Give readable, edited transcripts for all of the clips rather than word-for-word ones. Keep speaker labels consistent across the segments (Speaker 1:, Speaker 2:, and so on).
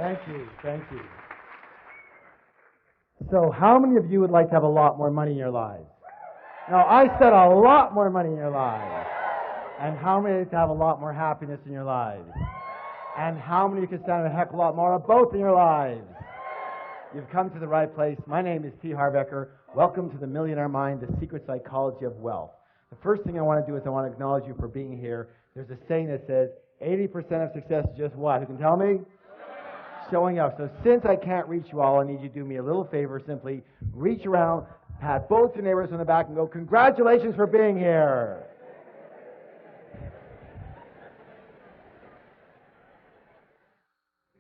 Speaker 1: Thank you. Thank you. So how many of you would like to have a lot more money in your lives? No, I said a lot more money in your lives. And how many to have a lot more happiness in your lives? And how many can stand a heck of a lot more of both in your lives? You've come to the right place. My name is t.harv Eker. Welcome to the Millionaire Mind, the secret psychology of wealth. The first thing I want to do is I want to acknowledge you for being here. There's a saying that says 80% of success is just what? Who can tell me? Showing up. So since I can't reach you all, I need you to do me a little favor. Simply reach around, pat both your neighbors on the back and go, congratulations for being here.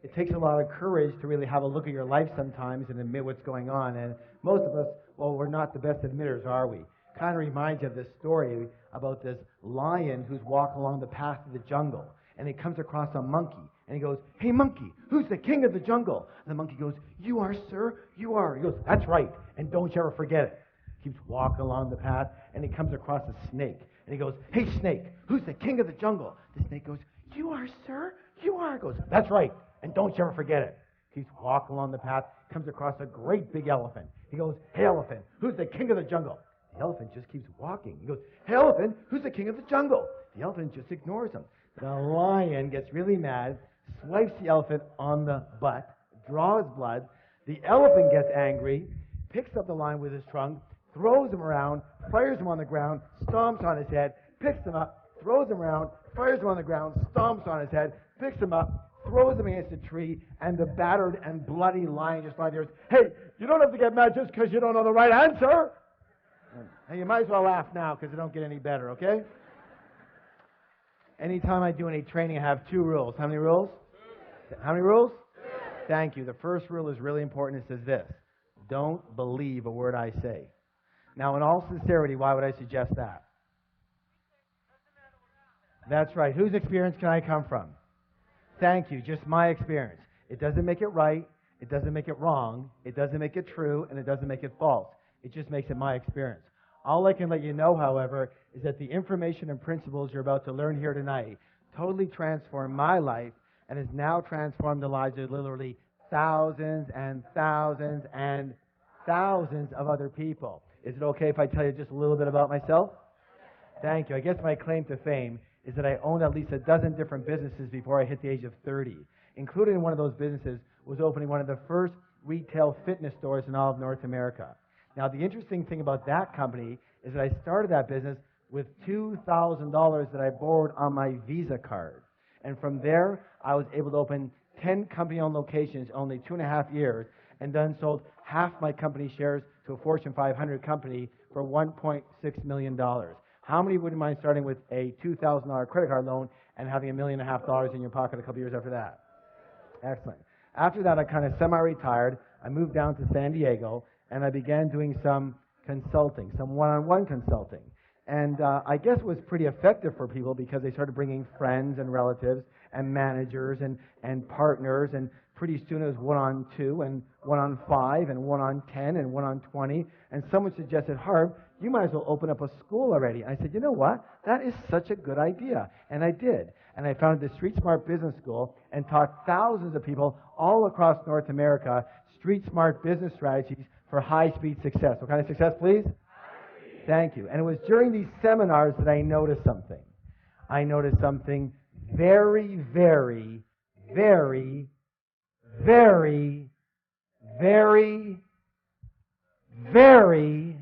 Speaker 1: It takes a lot of courage to really have a look at your life sometimes and admit what's going on. And most of us, well, we're not the best admitters, are we? Kind of reminds you of this story about this lion who's walking along the path of the jungle. And he comes across a monkey. And he goes, hey, monkey, who's the king of the jungle? And the monkey goes, you are, sir, you are. He goes, that's right, and don't you ever forget it. He keeps walking along the path, and he comes across a snake. And he goes, hey, snake, who's the king of the jungle? The snake goes, you are, sir, you are. He goes, that's right, and don't you ever forget it. He keeps walking along the path, comes across a great big elephant. He goes, hey, elephant, who's the king of the jungle? The elephant just keeps walking. He goes, hey, elephant, who's the king of the jungle? The elephant just ignores him. The lion gets really mad, swipes the elephant on the butt, draws blood. The elephant gets angry, picks up the lion with his trunk, throws him around, fires him on the ground, stomps on his head, picks him up, throws him around, fires him on the ground, stomps on his head, picks him up, throws him against a tree, and the battered and bloody lion just lies there. Hey, you don't have to get mad just because you don't know the right answer. And you might as well laugh now because it don't get any better, okay? Anytime I do any training, I have 2 rules. How many rules? How many rules? 2. Thank you. The first rule is really important. It says this: don't believe a word I say. Now, in all sincerity, why would I suggest that? That's right. Whose experience can I come from? Thank you. Just my experience. It doesn't make it right. It doesn't make it wrong. It doesn't make it true. And it doesn't make it false. It just makes it my experience. All I can let you know, however, is that the information and principles you're about to learn here tonight totally transformed my life and has now transformed the lives of literally thousands and thousands and thousands of other people. Is it okay if I tell you just a little bit about myself? Thank you. I guess my claim to fame is that I owned at least a dozen different businesses before I hit the age of 30. Included in one of those businesses was opening one of the first retail fitness stores in all of North America. Now, the interesting thing about that company is that I started that business with $2,000 that I borrowed on my Visa card. And from there, I was able to open 10 company-owned locations in only 2.5 years, and then sold half my company shares to a Fortune 500 company for $1.6 million. How many wouldn't mind starting with a $2,000 credit card loan and having $1.5 million in your pocket a couple years after that? Excellent. After that, I kind of semi-retired. I moved down to San Diego, and I began doing some consulting, some one-on-one consulting. And I guess it was pretty effective for people because they started bringing friends and relatives and managers and partners, and pretty soon it was 1-on-2 and 1-on-5 and 1-on-10 and 1-on-20. And someone suggested, Harv, you might as well open up a school already. And I said, you know what? That is such a good idea. And I did. And I founded the Street Smart Business School and taught thousands of people all across North America street smart business strategies for high-speed success. What kind of success, please? Thank you. And it was during these seminars that I noticed something. I noticed something very, very, very, very, very, very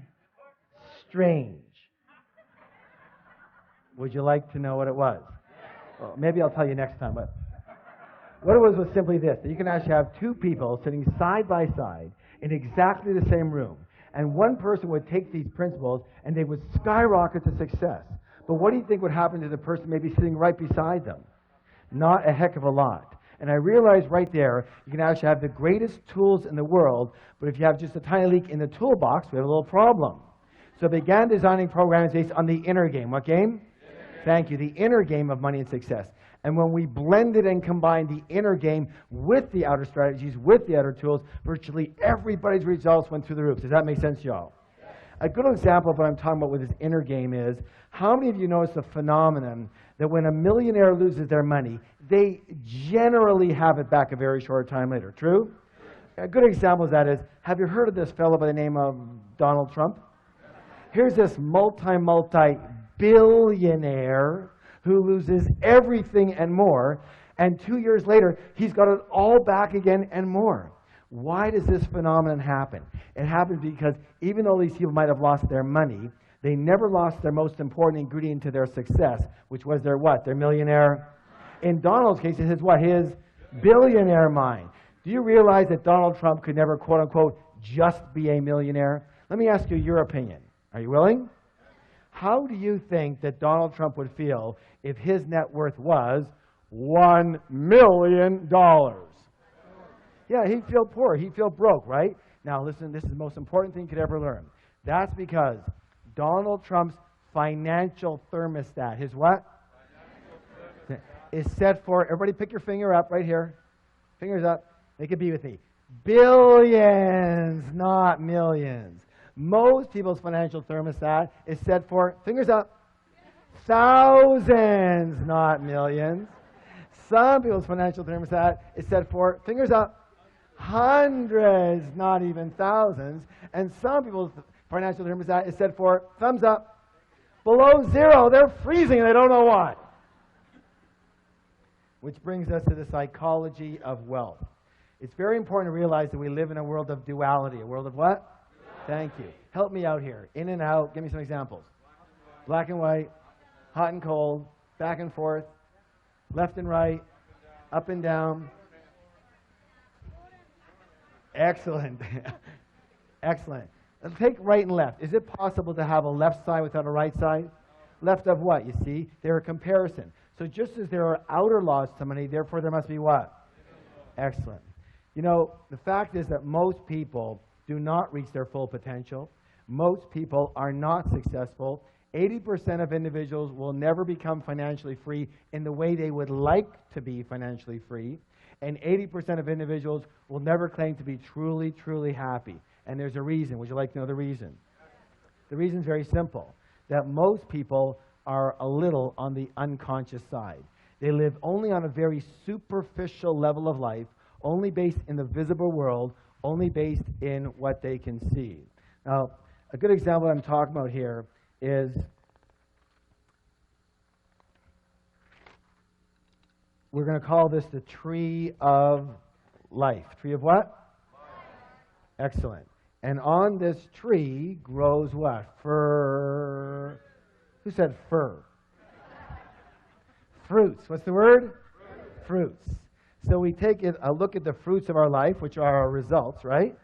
Speaker 1: strange. Would you like to know what it was? Well, maybe I'll tell you next time. But what it was simply this: that you can actually have 2 people sitting side by side in exactly the same room. And one person would take these principles and they would skyrocket to success. But what do you think would happen to the person maybe sitting right beside them? Not a heck of a lot. And I realized right there, you can actually have the greatest tools in the world, but if you have just a tiny leak in the toolbox, we have a little problem. So I began designing programs based on the inner game. What game? Thank you. The inner game of money and success. And when we blended and combined the inner game with the outer strategies, with the outer tools, virtually everybody's results went through the roof. Does that make sense, y'all? A good example of what I'm talking about with this inner game is, how many of you notice the phenomenon that when a millionaire loses their money, they generally have it back a very short time later? True? A good example of that is, have you heard of this fellow by the name of Donald Trump? Here's this multi-billionaire who loses everything and more, and 2 years later, he's got it all back again and more. Why does this phenomenon happen? It happens because even though these people might have lost their money, they never lost their most important ingredient to their success, which was their what? Their millionaire. In Donald's case, it's his what? His billionaire mind. Do you realize that Donald Trump could never, quote unquote, just be a millionaire? Let me ask you your opinion. Are you willing? How do you think that Donald Trump would feel if his net worth was $1 million? Yeah, he'd feel poor. He'd feel broke, right? Now, listen, this is the most important thing you could ever learn. That's because Donald Trump's financial thermostat, his what? Is set for, everybody pick your finger up right here. Fingers up. Make it be with me. Billions, not millions. Most people's financial thermostat is set for, fingers up, thousands, not millions. Some people's financial thermostat is set for, fingers up, hundreds, not even thousands. And some people's financial thermostat is set for, thumbs up, below zero. They're freezing and they don't know why. Which brings us to the psychology of wealth. It's very important to realize that we live in a world of duality. A world of what? Duality. Thank you. Help me out here. In and out. Give me some examples. Black and white, hot and cold, back and forth, left and right, up and down. Excellent. Excellent. Let's take right and left. Is it possible to have a left side without a right side? Left of what? You see, they're a comparison. So just as there are outer laws to money, therefore there must be what? Excellent. You know, the fact is that most people do not reach their full potential. Most people are not successful. 80% of individuals will never become financially free in the way they would like to be financially free. And 80% of individuals will never claim to be truly, truly happy. And there's a reason. Would you like to know the reason? The reason is very simple. That most people are a little on the unconscious side. They live only on a very superficial level of life, only based in the visible world, only based in what they can see. Now, a good example I'm talking about here is, we're going to call this the tree of life. Tree of what? Life. Excellent. And on this tree grows what? Fir. Who said fir? Fruits. What's the word? Fruits. So we take a look at the fruits of our life, which are our results, right?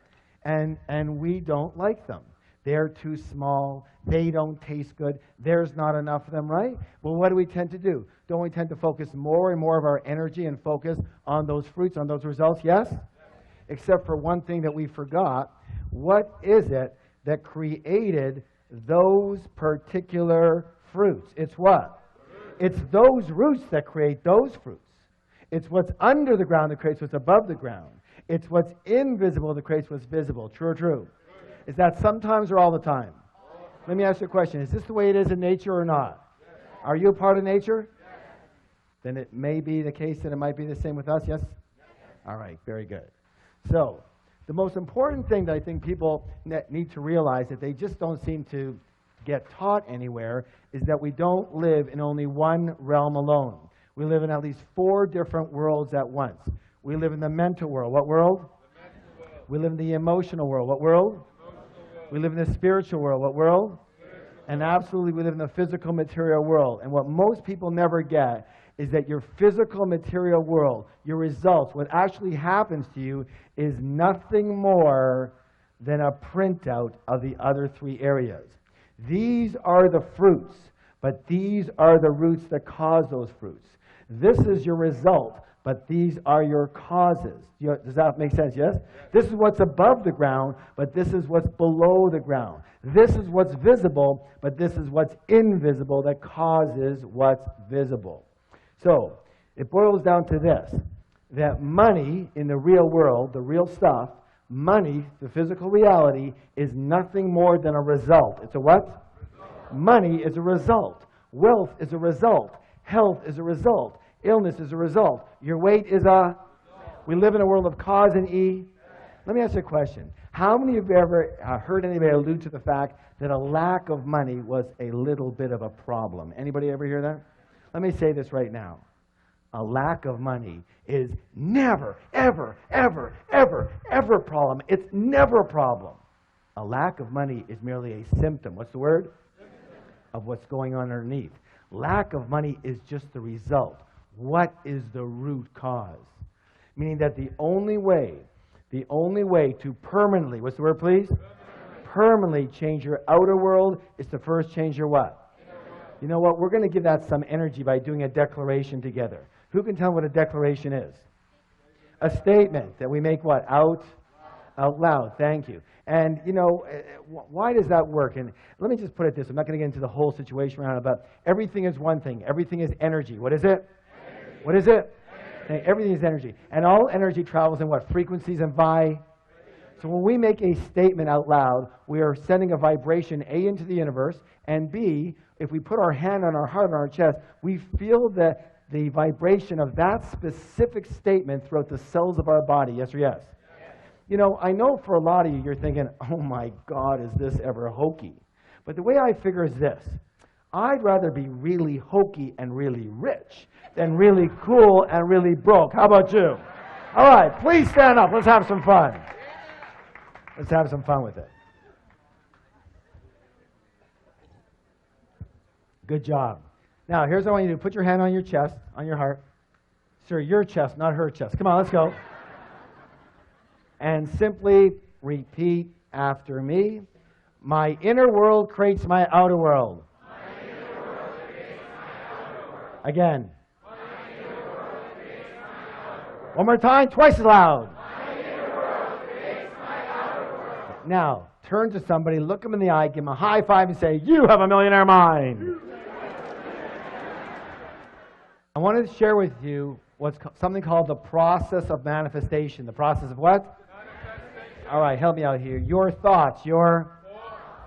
Speaker 1: And we don't like them. They're too small. They don't taste good. There's not enough of them, right? Well, what do we tend to do? Don't we tend to focus more and more of our energy and focus on those fruits, on those results? Yes? Except for one thing that we forgot. What is it that created those particular fruits? It's what? It's those roots that create those fruits. It's what's under the ground that creates what's above the ground. It's what's invisible that creates what's visible. True or true? Is that sometimes or all the time? Let me ask you a question. Is this the way it is in nature or not? Yes. Are you a part of nature? Yes. Then it may be the case that it might be the same with us, yes? Yes. All right, very good. So, the most important thing that I think people need to realize that they just don't seem to get taught anywhere is that we don't live in only one realm alone. We live in at least 4 different worlds at once. We live in the mental world. What world? The mental world. We live in the emotional world. What world? We live in the spiritual world. What world? And absolutely we live in the physical material world. And what most people never get is that your physical material world, your results, what actually happens to you is nothing more than a printout of the other 3 areas. These are the fruits, but these are the roots that cause those fruits. This is your result, but these are your causes. Does that make sense? Yes? This is what's above the ground, but this is what's below the ground. This is what's visible, but this is what's invisible that causes what's visible. So, it boils down to this, that money in the real world, the real stuff, Money, the physical reality, is nothing more than a result. It's a what? Money is a result. Wealth is a result. Health is a result. Illness is a result. Your weight is a... We live in a world of cause and E. Let me ask you a question. How many of you ever heard anybody allude to the fact that a lack of money was a little bit of a problem? Anybody ever hear that? Let me say this right now. A lack of money is never, ever, ever, ever, ever a problem. It's never a problem. A lack of money is merely a symptom. What's the word? Of what's going on underneath. Lack of money is just the result. What is the root cause? Meaning that the only way to permanently, what's the word please? Permanently change your outer world is to first change your what? You know what? We're going to give that some energy by doing a declaration together. Who can tell me what a declaration is? A statement that we make what? Out loud. Thank you. And, you know, why does that work? And let me just put it this. I'm not going to get into the whole situation around it, but everything is one thing. Everything is energy. What is it? Energy. What is it? Energy. Everything is energy. And all energy travels in what? Frequencies and So when we make a statement out loud, we are sending a vibration, A, into the universe, and B, if we put our hand on our heart, on our chest, we feel the vibration of that specific statement throughout the cells of our body. Yes or yes? You know, I know for a lot of you, you're thinking, oh my God, is this ever hokey? But the way I figure is this. I'd rather be really hokey and really rich than really cool and really broke. How about you? All right, please stand up. Let's have some fun. Let's have some fun with it. Good job. Now, here's what I want you to do. Put your hand on your chest, on your heart. Sir, your chest, not her chest. Come on, let's go. And simply repeat after me. My inner world creates my outer world. My inner world creates my outer world. Again. My inner world creates my outer world. One more time, twice as loud. My inner world creates my outer world. Now, turn to somebody, look them in the eye, give them a high five and say, you have a millionaire mind. I wanted to share with you something called the process of manifestation. The process of what? All right, help me out here. Your thoughts,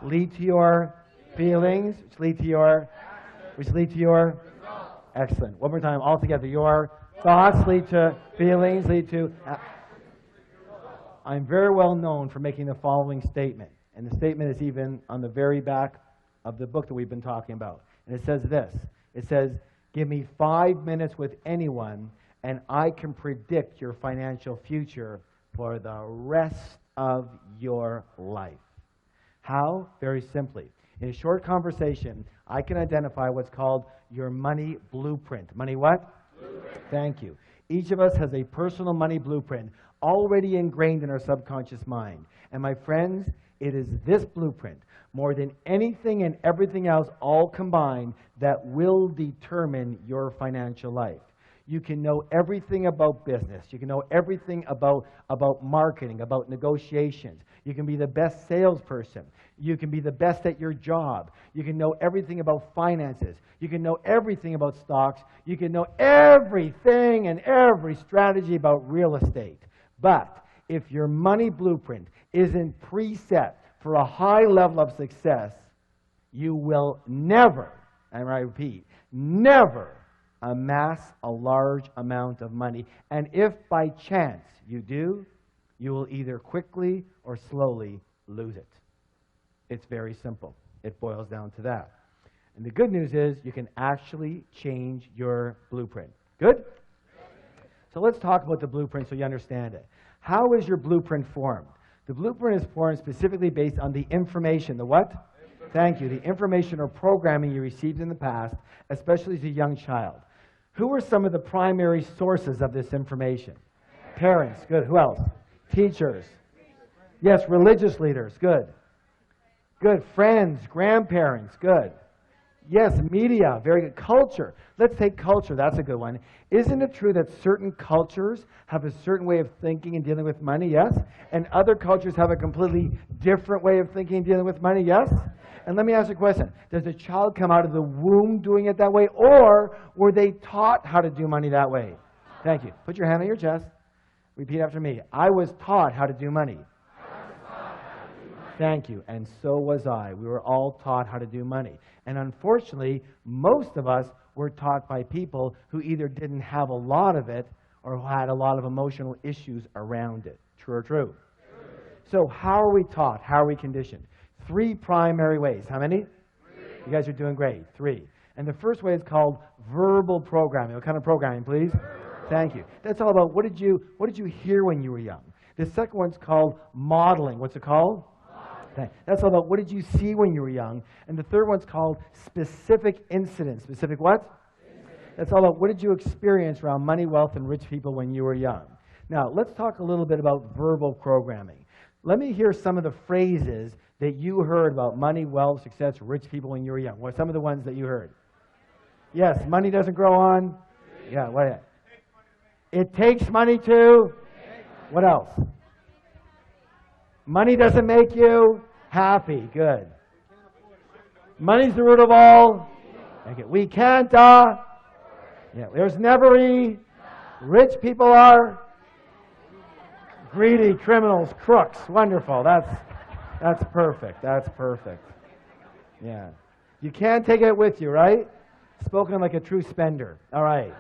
Speaker 1: lead to your feelings, which lead to your results. Excellent. One more time, all together. Your thoughts lead to feelings, lead to... I'm very well known for making the following statement. And the statement is even on the very back of the book that we've been talking about. And it says this. It says, give me 5 minutes with anyone, and I can predict your financial future for the rest of your life. How? Very simply. In a short conversation, I can identify what's called your money blueprint. Money what? Blueprint. Thank you. Each of us has a personal money blueprint already ingrained in our subconscious mind. And my friends, it is this blueprint, more than anything and everything else all combined, that will determine your financial life. You can know everything about business. You can know everything about marketing, about negotiations. You can be the best salesperson. You can be the best at your job. You can know everything about finances. You can know everything about stocks. You can know everything and every strategy about real estate. But if your money blueprint isn't preset for a high level of success, you will never, and I repeat, never amass a large amount of money. And if by chance you do, you will either quickly or slowly lose it. It's very simple. It boils down to that. And the good news is you can actually change your blueprint. Good? So let's talk about the blueprint so you understand it. How is your blueprint formed? The blueprint is formed specifically based on the information. The what? Thank you. The information or programming you received in the past, especially as a young child. Who are some of the primary sources of this information? Parents. Good. Who else? Teachers. Yes, religious leaders. Good. Good. Friends, grandparents. Good. Yes, media. Very good. Culture. Let's take culture. That's a good one. Isn't it true that certain cultures have a certain way of thinking and dealing with money? Yes. And other cultures have a completely different way of thinking and dealing with money? Yes. And let me ask you a question. Does a child come out of the womb doing it that way, or were they taught how to do money that way? Thank you. Put your hand on your chest. Repeat after me. I was taught how to do money. Thank you. And so was I. We were all taught how to do money. And unfortunately, most of us were taught by people who either didn't have a lot of it or who had a lot of emotional issues around it. True or true? So how are we taught? How are we conditioned? 3 primary ways. How many? 3. You guys are doing great. 3. And the first way is called verbal programming. What kind of programming, please? Thank you. That's all about what did you hear when you were young. The second one's called modeling. What's it called? Modeling. That's all about what did you see when you were young. And the third one's called specific incidents. Specific what? That's all about what did you experience around money, wealth, and rich people when you were young. Now, let's talk a little bit about verbal programming. Let me hear some of the phrases that you heard about money, wealth, success, rich people when you were young. What are some of the ones that you heard? Yes, money doesn't grow on. Yeah, what? It takes money to. What else? Money doesn't make you happy. Good. Money's the root of all. Okay. We can't. Yeah. There's never a. Rich people are greedy, criminals, crooks. Wonderful. That's perfect. That's perfect. Yeah. You can't take it with you, right? Spoken like a true spender. All right.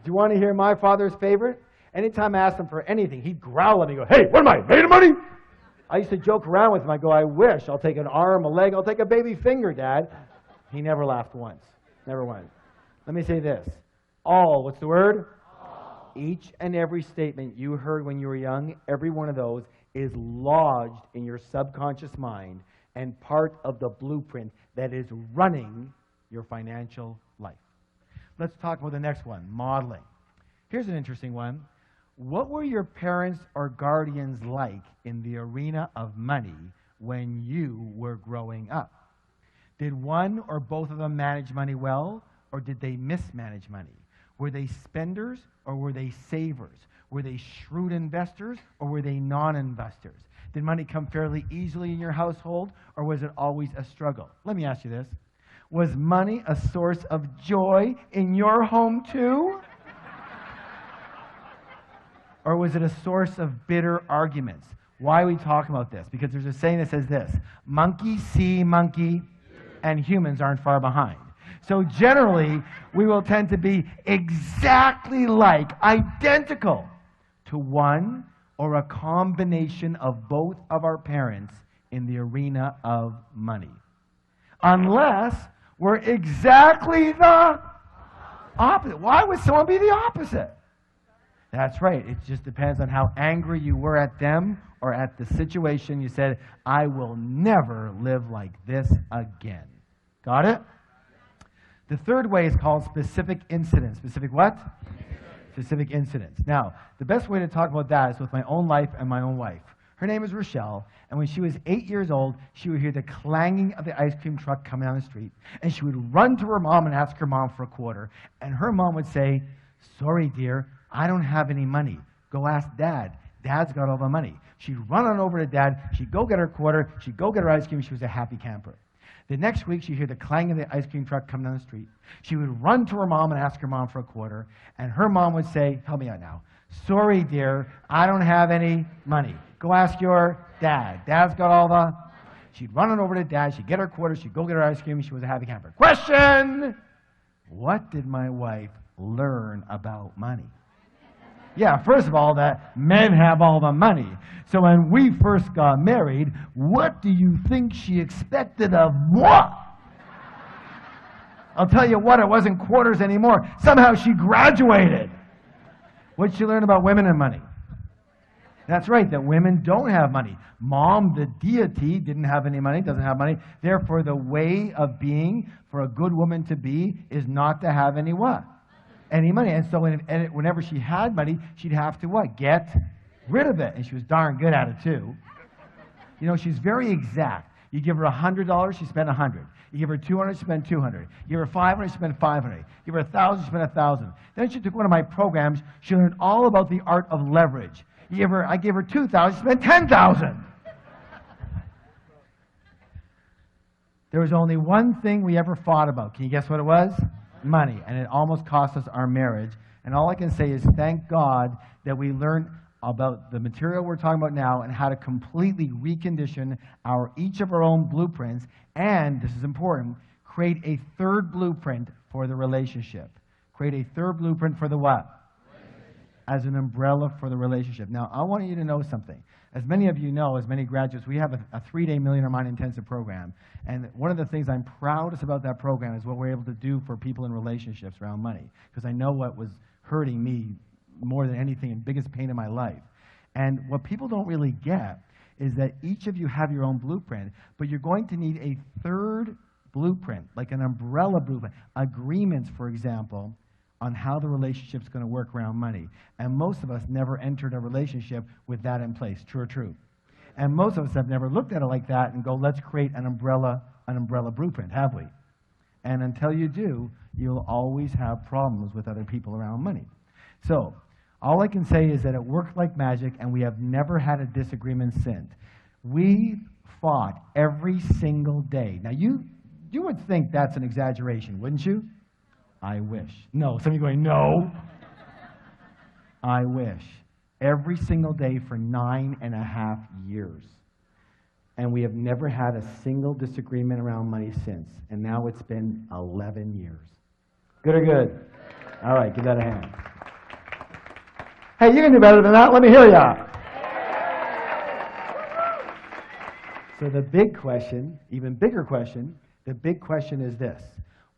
Speaker 1: Do you want to hear my father's favorite? Anytime I asked him for anything, he'd growl at me and go, "Hey, what am I, made of money?" I used to joke around with him. I go, "I wish. I'll take an arm, a leg. I'll take a baby finger, Dad." He never laughed once. Never once. Let me say this. All, what's the word? All. Each and every statement you heard when you were young, every one of those is lodged in your subconscious mind and part of the blueprint that is running your financial life. Let's talk about the next one, modeling. Here's an interesting one. What were your parents or guardians like in the arena of money when you were growing up? Did one or both of them manage money well, or did they mismanage money? Were they spenders or were they savers? Were they shrewd investors or were they non-investors? Did money come fairly easily in your household, or was it always a struggle? Let me ask you this. Was money a source of joy in your home too? Or was it a source of bitter arguments? Why are we talking about this? Because there's a saying that says this: monkey see monkey, and humans aren't far behind. So generally, we will tend to be exactly like, identical to one or a combination of both of our parents in the arena of money. Unless we're exactly the opposite. Why would someone be the opposite? That's right. It just depends on how angry you were at them or at the situation. You said, "I will never live like this again." Got it? The third way is called specific incidents. Specific what? Specific incidents. Now, the best way to talk about that is with my own life and my own wife. Her name is Rochelle, and when she was 8 years old, she would hear the clanging of the ice cream truck coming down the street, and she would run to her mom and ask her mom for a quarter, and her mom would say, "Sorry, dear, I don't have any money. Go ask Dad. Dad's got all the money." She'd run on over to Dad, she'd go get her quarter, she'd go get her ice cream, she was a happy camper. The next week, she'd hear the clang of the ice cream truck coming down the street. She would run to her mom and ask her mom for a quarter, and her mom would say, "Help me out now. Sorry, dear, I don't have any money. Go ask your dad. Dad's got all the..." She'd run on over to Dad, she'd get her quarter, she'd go get her ice cream, she was a happy camper. Question! What did my wife learn about money? Yeah, first of all, that men have all the money. So when we first got married, what do you think she expected of moi? I'll tell you what, it wasn't quarters anymore. Somehow she graduated. What did she learn about women and money? That's right, that women don't have money. Mom, the deity, didn't have any money, doesn't have money. Therefore, the way of being for a good woman to be is not to have any what? Any money. And so whenever she had money, she'd have to what? Get rid of it. And she was darn good at it too. You know, she's very exact. You give her $100, she spent $100. You give her $200, she spent $200. You give her $500, she spent $500. You give her $1,000, she spent $1,000. Then she took one of my programs. She learned all about the art of leverage. I gave her $2,000, she spent $10,000. There was only one thing we ever fought about. Can you guess what it was? Money. And it almost cost us our marriage. And all I can say is thank God that we learned about the material we're talking about now and how to completely recondition each of our own blueprints, and, this is important, create a third blueprint for the relationship. Create a third blueprint for the what? As an umbrella for the relationship. Now, I want you to know something. As many of you know, as many graduates, we have a 3-day Millionaire Mind Intensive program. And one of the things I'm proudest about that program is what we're able to do for people in relationships around money. Because I know what was hurting me more than anything and biggest pain in my life. And what people don't really get is that each of you have your own blueprint, but you're going to need a third blueprint, like an umbrella blueprint, agreements, for example, on how the relationship's going to work around money. And most of us never entered a relationship with that in place. True or true? And most of us have never looked at it like that and go, let's create an umbrella blueprint, have we? And until you do, you'll always have problems with other people around money. So, all I can say is that it worked like magic, and we have never had a disagreement since. We fought every single day. Now, you would think that's an exaggeration, wouldn't you? I wish. No, some of you going, no. I wish. Every single day for 9.5 years. And we have never had a single disagreement around money since. And now it's been 11 years. Good or good? All right, give that a hand. Hey, you can do better than that. Let me hear ya. So the big question, even bigger question, the big question is this.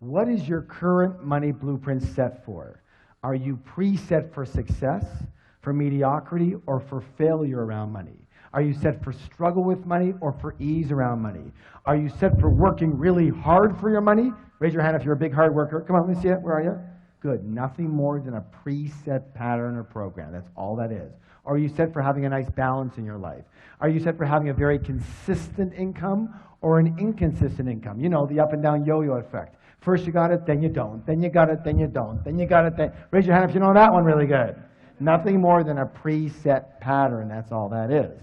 Speaker 1: What is your current money blueprint set for? Are you preset for success, for mediocrity, or for failure around money? Are you set for struggle with money or for ease around money? Are you set for working really hard for your money? Raise your hand if you're a big hard worker. Come on, let me see it. Where are you? Good. Nothing more than a preset pattern or program. That's all that is. Or are you set for having a nice balance in your life? Are you set for having a very consistent income or an inconsistent income? You know, the up and down yo-yo effect. First you got it, then you don't. Then you got it, then you don't. Then you got it, then... Raise your hand if you know that one really good. Nothing more than a preset pattern. That's all that is.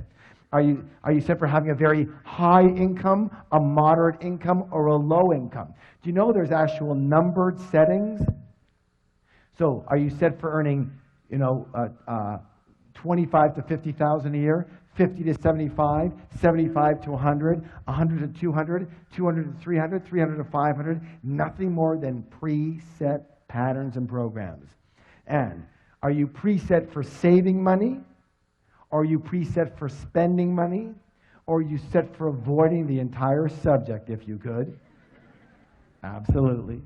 Speaker 1: Are you set for having a very high income, a moderate income, or a low income? Do you know there's actual numbered settings? So, are you set for earning, 25 to 50,000 a year, 50 to 75, 75 to 100, 100 to 200, 200 to 300, 300 to 500? Nothing more than preset patterns and programs. And are you preset for saving money? Or are you preset for spending money? Or are you set for avoiding the entire subject, if you could? Absolutely.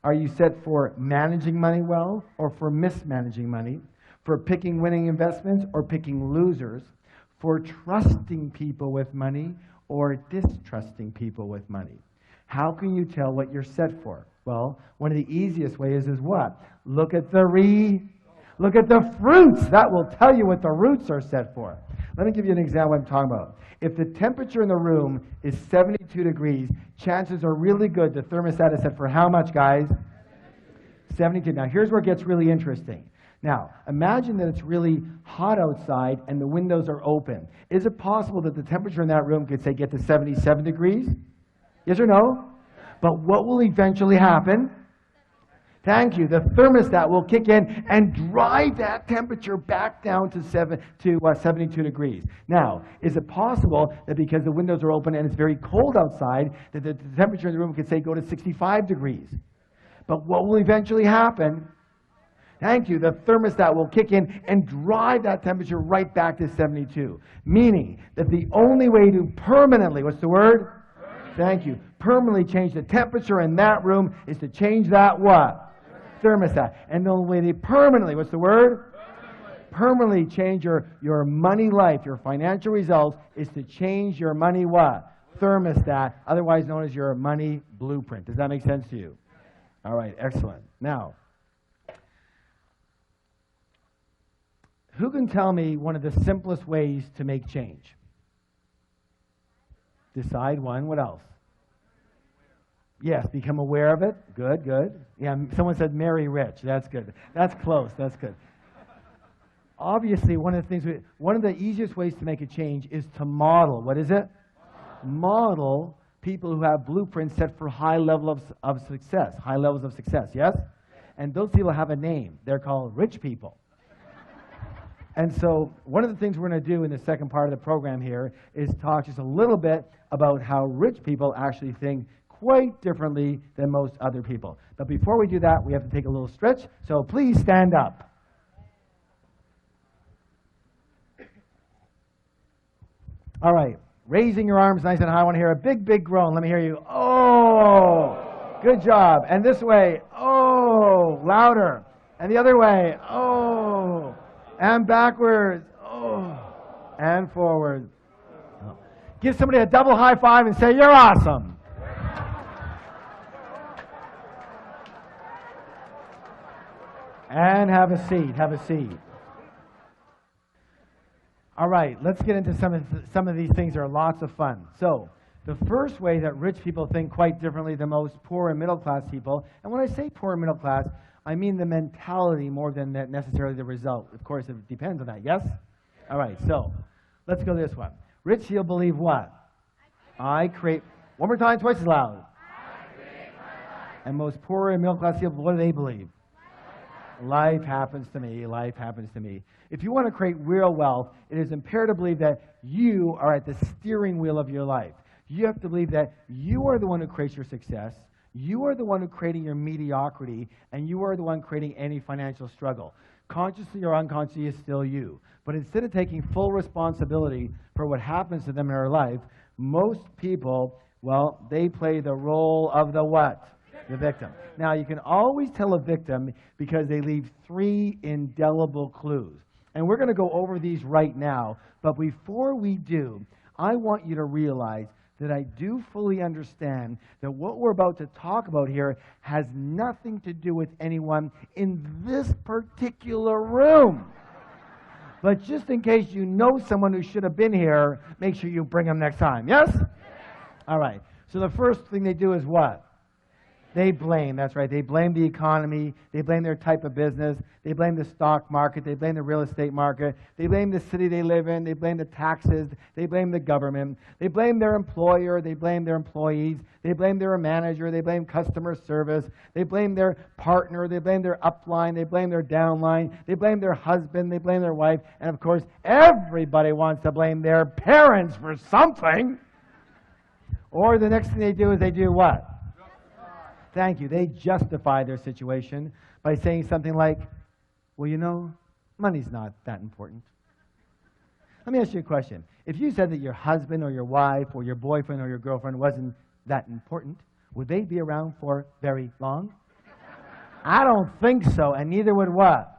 Speaker 1: Are you set for managing money well or for mismanaging money? For picking winning investments or picking losers? For trusting people with money or distrusting people with money? How can you tell what you're set for? Well, one of the easiest ways is what? Look at the fruits. That will tell you what the roots are set for. Let me give you an example of what I'm talking about. If the temperature in the room is 72 degrees, chances are really good the thermostat is set for how much, guys? 72. Now, here's where it gets really interesting. Now, imagine that it's really hot outside and the windows are open. Is it possible that the temperature in that room could, say, get to 77 degrees? Yes or no? But what will eventually happen? Thank you. The thermostat will kick in and drive that temperature back down to 72 degrees. Now, is it possible that because the windows are open and it's very cold outside, that the temperature in the room could, say, go to 65 degrees? But what will eventually happen? Thank you. The thermostat will kick in and drive that temperature right back to 72. Meaning that the only way to permanently, what's the word? Thank you. Permanently change the temperature in that room is to change that what? Thermostat. And the only way to permanently, what's the word? Permanently change your money life, your financial results, is to change your money what? Thermostat, otherwise known as your money blueprint. Does that make sense to you? All right, excellent. Now, who can tell me one of the simplest ways to make change? Decide one. What else? Yes, become aware of it. Good, good. Yeah, someone said marry rich. That's good. That's close. That's good. Obviously, one of the easiest ways to make a change is to model. What is it? Model people who have blueprints set for high levels of success. High levels of success, yes? And those people have a name. They're called rich people. And so one of the things we're going to do in the second part of the program here is talk just a little bit about how rich people actually think quite differently than most other people. But before we do that, we have to take a little stretch. So please stand up. All right. Raising your arms nice and high. I want to hear a big, big groan. Let me hear you. Oh, good job. And this way. Oh, louder. And the other way. Oh. And backwards. Oh. And forward. Oh. Give somebody a double high five and say, you're awesome. And have a seat. Have a seat. All right, let's get into some of these things that are lots of fun. So, the first way that rich people think quite differently than most poor and middle class people, and when I say poor and middle class, I mean the mentality more than necessarily the result. Of course, it depends on that, yes? All right, so let's go this one. Rich people believe what? I create, one more time, twice as loud. I create my life. And most poor and middle class people, what do they believe? Life happens to me, life happens to me. If you want to create real wealth, it is imperative to believe that you are at the steering wheel of your life. You have to believe that you are the one who creates your success, you are the one who creating your mediocrity, and you are the one creating any financial struggle. Consciously or unconsciously is still you. But instead of taking full responsibility for what happens to them in their life, most people, well, they play the role of the what? The victim. Now, you can always tell a victim because they leave 3 indelible clues. And we're going to go over these right now. But before we do, I want you to realize that I do fully understand that what we're about to talk about here has nothing to do with anyone in this particular room. But just in case you know someone who should have been here, make sure you bring them next time. Yes? All right. So the first thing they do is what? They blame, that's right. They blame the economy. They blame their type of business. They blame the stock market. They blame the real estate market. They blame the city they live in. They blame the taxes. They blame the government. They blame their employer. They blame their employees. They blame their manager. They blame customer service. They blame their partner. They blame their upline. They blame their downline. They blame their husband. They blame their wife. And of course, everybody wants to blame their parents for something. Or the next thing they do is they do what? Thank you. They justify their situation by saying something like, well, you know, money's not that important. Let me ask you a question. If you said that your husband or your wife or your boyfriend or your girlfriend wasn't that important, would they be around for very long? I don't think so, and neither would what?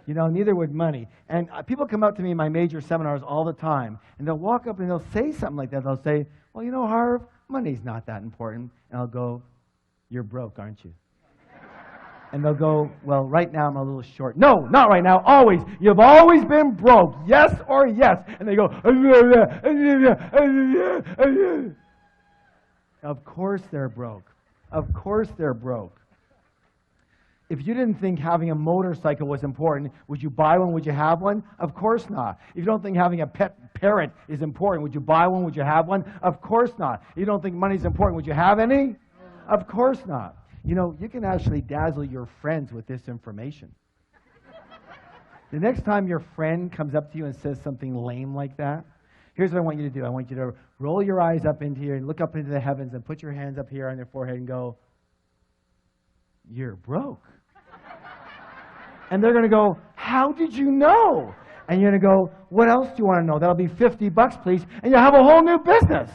Speaker 1: You know, neither would money. And people come up to me in my major seminars all the time, and they'll walk up and they'll say something like that. They'll say, well, you know, Harv, money's not that important. And I'll go, you're broke, aren't you? And they'll go, well, right now I'm a little short. No, not right now, always. You've always been broke, yes or yes. And they go, of course they're broke. Of course they're broke. If you didn't think having a motorcycle was important, would you buy one? Would you have one? Of course not. If you don't think having a pet parrot is important, would you buy one? Would you have one? Of course not. If you don't think money's important, would you have any? Of course not. You know, you can actually dazzle your friends with this information. The next time your friend comes up to you and says something lame like that, here's what I want you to do. I want you to roll your eyes up into here and look up into the heavens and put your hands up here on your forehead and go, you're broke. And they're going to go, how did you know? And you're going to go, what else do you want to know? That'll be $50, please, and you'll have a whole new business.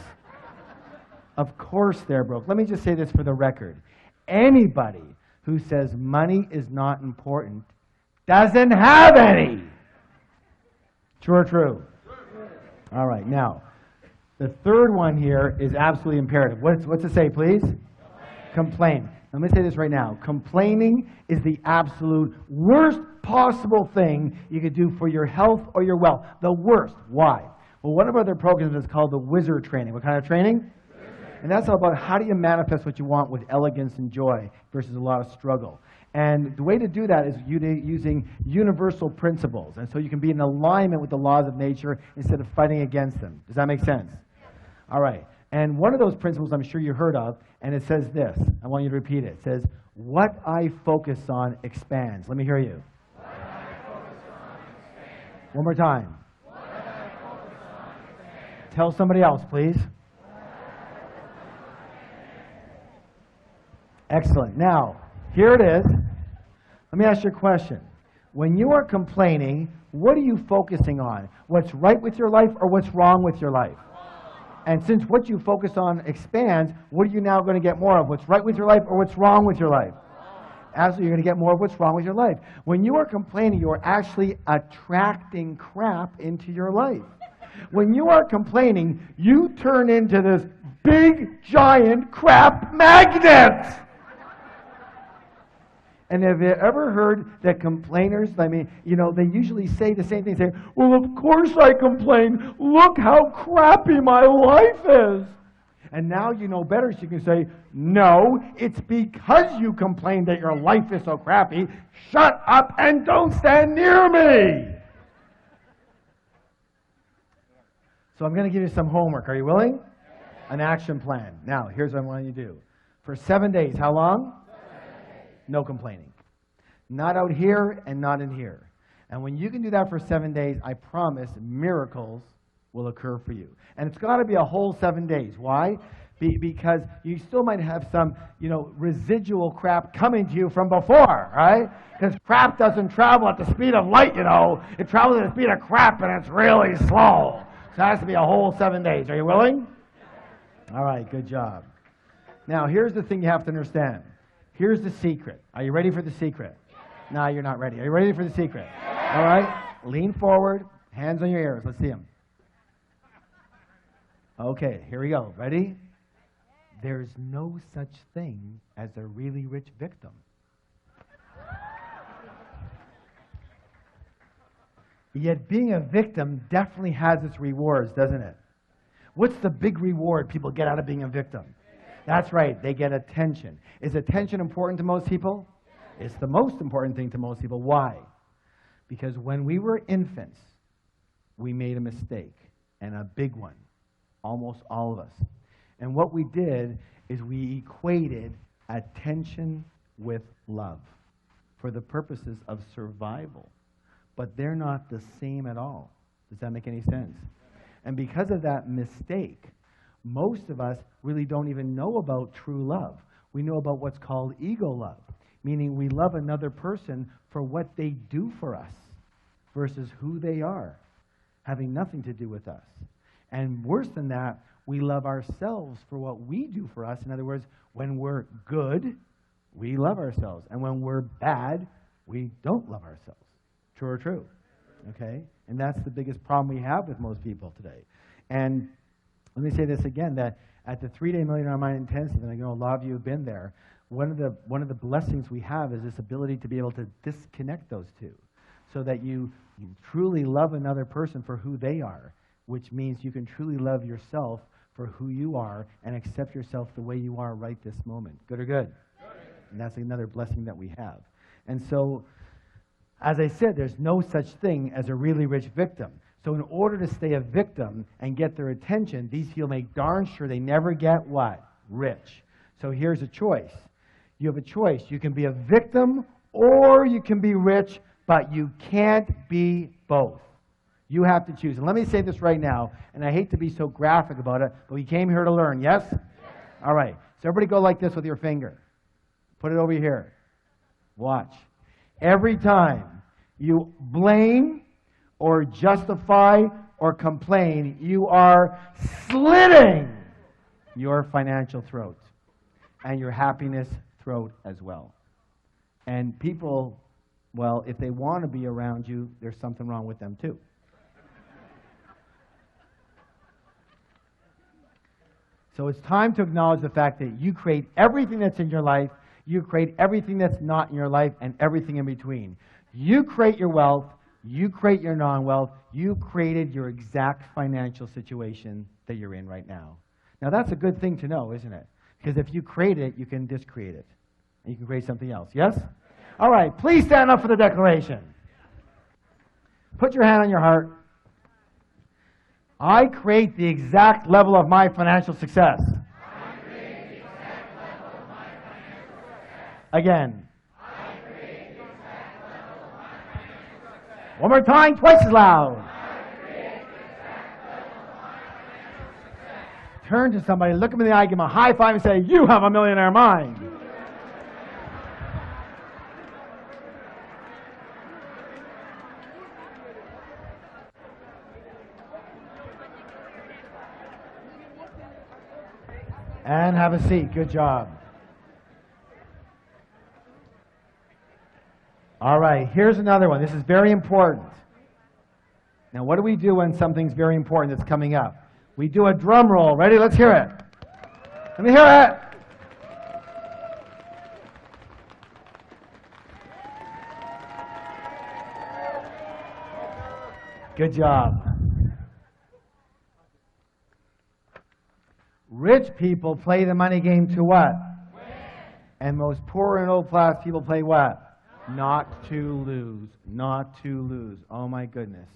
Speaker 1: Of course they're broke. Let me just say this for the record. Anybody who says money is not important doesn't have any. True or true? All right, now, the third one here is absolutely imperative. What's it say, please? Complain. Let me say this right now. Complaining is the absolute worst possible thing you could do for your health or your wealth. The worst. Why? Well, one of our other programs is called the Wizard Training. What kind of training? And that's all about how do you manifest what you want with elegance and joy versus a lot of struggle. And the way to do that is using universal principles. And so you can be in alignment with the laws of nature instead of fighting against them. Does that make sense? All right. And one of those principles I'm sure you heard of, and it says this. I want you to repeat it. It says, what I focus on expands. Let me hear you.
Speaker 2: What I focus on expands.
Speaker 1: One more time.
Speaker 2: What I focus on expands.
Speaker 1: Tell somebody else, please. Excellent. Now, here it is. Let me ask you a question. When you are complaining, what are you focusing on? What's right with your life or what's wrong with your life? And since what you focus on expands, what are you now going to get more of? What's right with your life or what's wrong with your life? Absolutely, you're going to get more of what's wrong with your life. When you are complaining, you are actually attracting crap into your life. When you are complaining, you turn into this big, giant crap magnet. And have you ever heard that complainers, they usually say the same thing, say, well, of course I complain. Look how crappy my life is. And now you know better, so you can say, no, it's because you complain that your life is so crappy. Shut up and don't stand near me. So I'm going to give you some homework. Are you willing? An action plan. Now, here's what I want you to do. For 7 days, how long? No complaining. Not out here and not in here. And when you can do that for 7 days, I promise miracles will occur for you. And it's got to be a whole 7 days. Why? Because you still might have some, residual crap coming to you from before, right? Because crap doesn't travel at the speed of light, It travels at the speed of crap, and it's really slow. So it has to be a whole 7 days. Are you willing? All right, good job. Now, here's the thing you have to understand. Here's the secret. Are you ready for the secret? No, you're not ready. Are you ready for the secret? All right. Lean forward. Hands on your ears. Let's see them. Okay, here we go. Ready? There's no such thing as a really rich victim. Yet being a victim definitely has its rewards, doesn't it? What's the big reward people get out of being a victim? That's right, they get attention. Is attention important to most people? It's the most important thing to most people. Why? Because when we were infants, we made a mistake, and a big one. Almost all of us. And what we did is we equated attention with love for the purposes of survival. But they're not the same at all. Does that make any sense? And because of that mistake, most of us really don't even know about true love. We know about what's called ego love, meaning we love another person for what they do for us versus who they are, having nothing to do with us. And worse than that, we love ourselves for what we do for us. In other words, when we're good, we love ourselves. And when we're bad, we don't love ourselves. True or true? Okay? And that's the biggest problem we have with most people today. And let me say this again, that at the 3-day Millionaire Mind Intensive, and I know a lot of you have been there, one of the blessings we have is this ability to be able to disconnect those two so that you truly love another person for who they are, which means you can truly love yourself for who you are and accept yourself the way you are right this moment. Good or good? And that's another blessing that we have. And so, as I said, there's no such thing as a really rich victim. So in order to stay a victim and get their attention, these people make darn sure they never get what? Rich. So here's a choice. You have a choice. You can be a victim or you can be rich, but you can't be both. You have to choose. And let me say this right now, and I hate to be so graphic about it, but we came here to learn, yes? All right. So everybody go like this with your finger. Put it over here. Watch. Every time you blame or justify or complain, you are slitting your financial throat and your happiness throat as well. And people, well, if they want to be around you, there's something wrong with them too. So it's time to acknowledge the fact that you create everything that's in your life, you create everything that's not in your life, and everything in between. You create your wealth, you create your non-wealth, you created your exact financial situation that you're in right now. Now that's a good thing to know, isn't it? Because if you create it, you can discreate it. And you can create something else, yes? All right, please stand up for the declaration. Put your hand on your heart. I create the exact level of my financial success.
Speaker 2: I create the exact level of my financial success.
Speaker 1: Again.
Speaker 2: I create the exact level of my financial success.
Speaker 1: One more time, twice as loud.
Speaker 2: I create the exact level of my financial success.
Speaker 1: Turn to somebody, look them in the eye, give them a high five and say, you have a millionaire mind. And have a seat. Good job. All right, here's another one. This is very important. Now, what do we do when something's very important that's coming up? We do a drum roll. Ready? Let's hear it. Let me hear it. Good job. Rich people play the money game to what?
Speaker 2: Win.
Speaker 1: And most poor and old class people play what? Not to lose. Not to lose. Oh my goodness.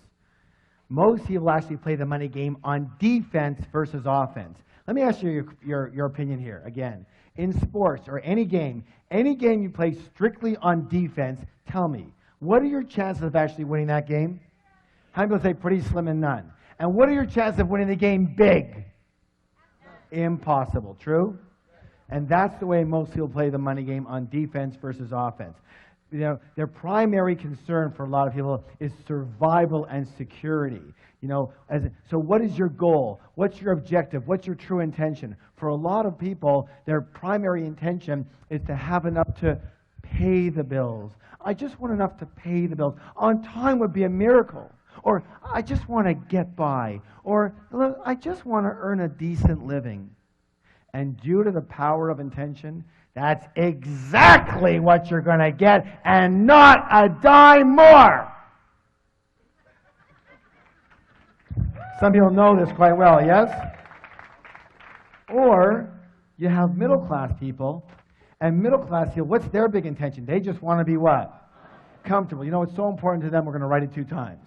Speaker 1: Most people actually play the money game on defense versus offense. Let me ask you your opinion here. Again, in sports or any game you play strictly on defense, tell me, what are your chances of actually winning that game? How many people say pretty slim and none? And what are your chances of winning the game big? Impossible. True? And that's the way most people play the money game on defense versus offense. You know, their primary concern for a lot of people is survival and security. You know, so what is your goal? What's your objective? What's your true intention? For a lot of people, their primary intention is to have enough to pay the bills. I just want enough to pay the bills. On time would be a miracle. Or I just want to get by. Or I just want to earn a decent living. And due to the power of intention, that's exactly what you're going to get, and not a dime more. Some people know this quite well, yes? Or you have middle-class people, and middle-class people, what's their big intention? They just want to be what? Comfortable. You know, it's so important to them, we're going to write it 2 times.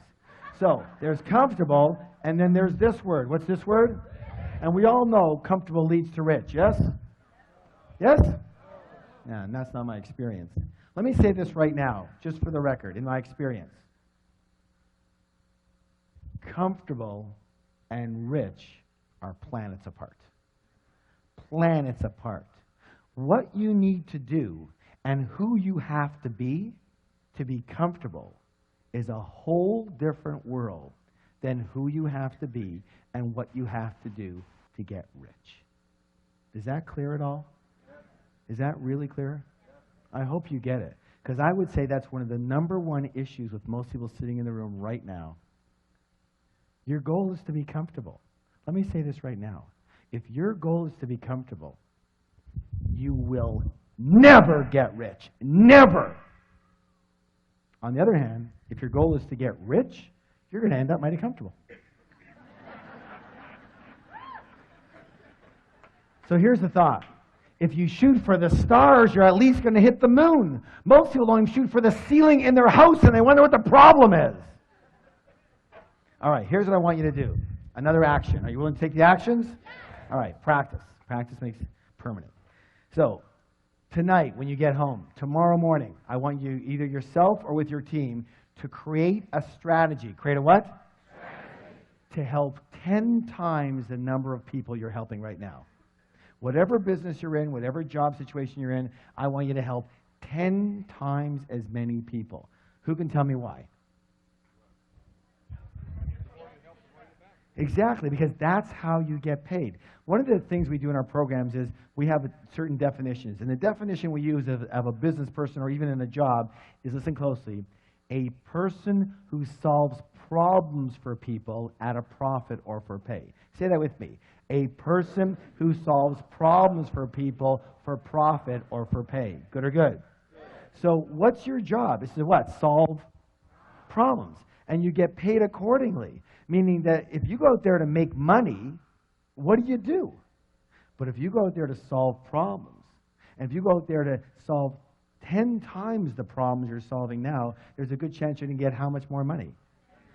Speaker 1: So, there's comfortable, and then there's this word. What's this word? And we all know comfortable leads to rich, yes? Yes? Yeah, and that's not my experience. Let me say this right now, just for the record, in my experience. Comfortable and rich are planets apart. Planets apart. What you need to do and who you have to be comfortable is a whole different world than who you have to be and what you have to do to get rich. Is that clear at all? Is that really clear? I hope you get it. Because I would say that's one of the #1 issues with most people sitting in the room right now. Your goal is to be comfortable. Let me say this right now. If your goal is to be comfortable, you will never get rich. Never! On the other hand, if your goal is to get rich, you're going to end up mighty comfortable. So here's the thought. If you shoot for the stars, you're at least going to hit the moon. Most people don't even shoot for the ceiling in their house, and they wonder what the problem is. All right, here's what I want you to do. Another action. Are you willing to take the actions? All right, practice. Practice makes permanent. So, tonight when you get home, tomorrow morning, I want you, either yourself or with your team, to create a strategy. Create a what? Strategy. To help 10 times the number of people you're helping right now. Whatever business you're in, whatever job situation you're in, I want you to help 10 times as many people. Who can tell me why? Exactly, because that's how you get paid. One of the things we do in our programs is we have certain definitions. And the definition we use of a business person or even in a job is, listen closely, a person who solves problems for people at a profit or for pay. Say that with me. A person who solves problems for people for profit or for pay. Good or good? So what's your job? This is what? Solve problems. And you get paid accordingly. Meaning that if you go out there to make money, what do? But if you go out there to solve problems, and if you go out there to solve 10 times the problems you're solving now, there's a good chance you're going to get how much more money?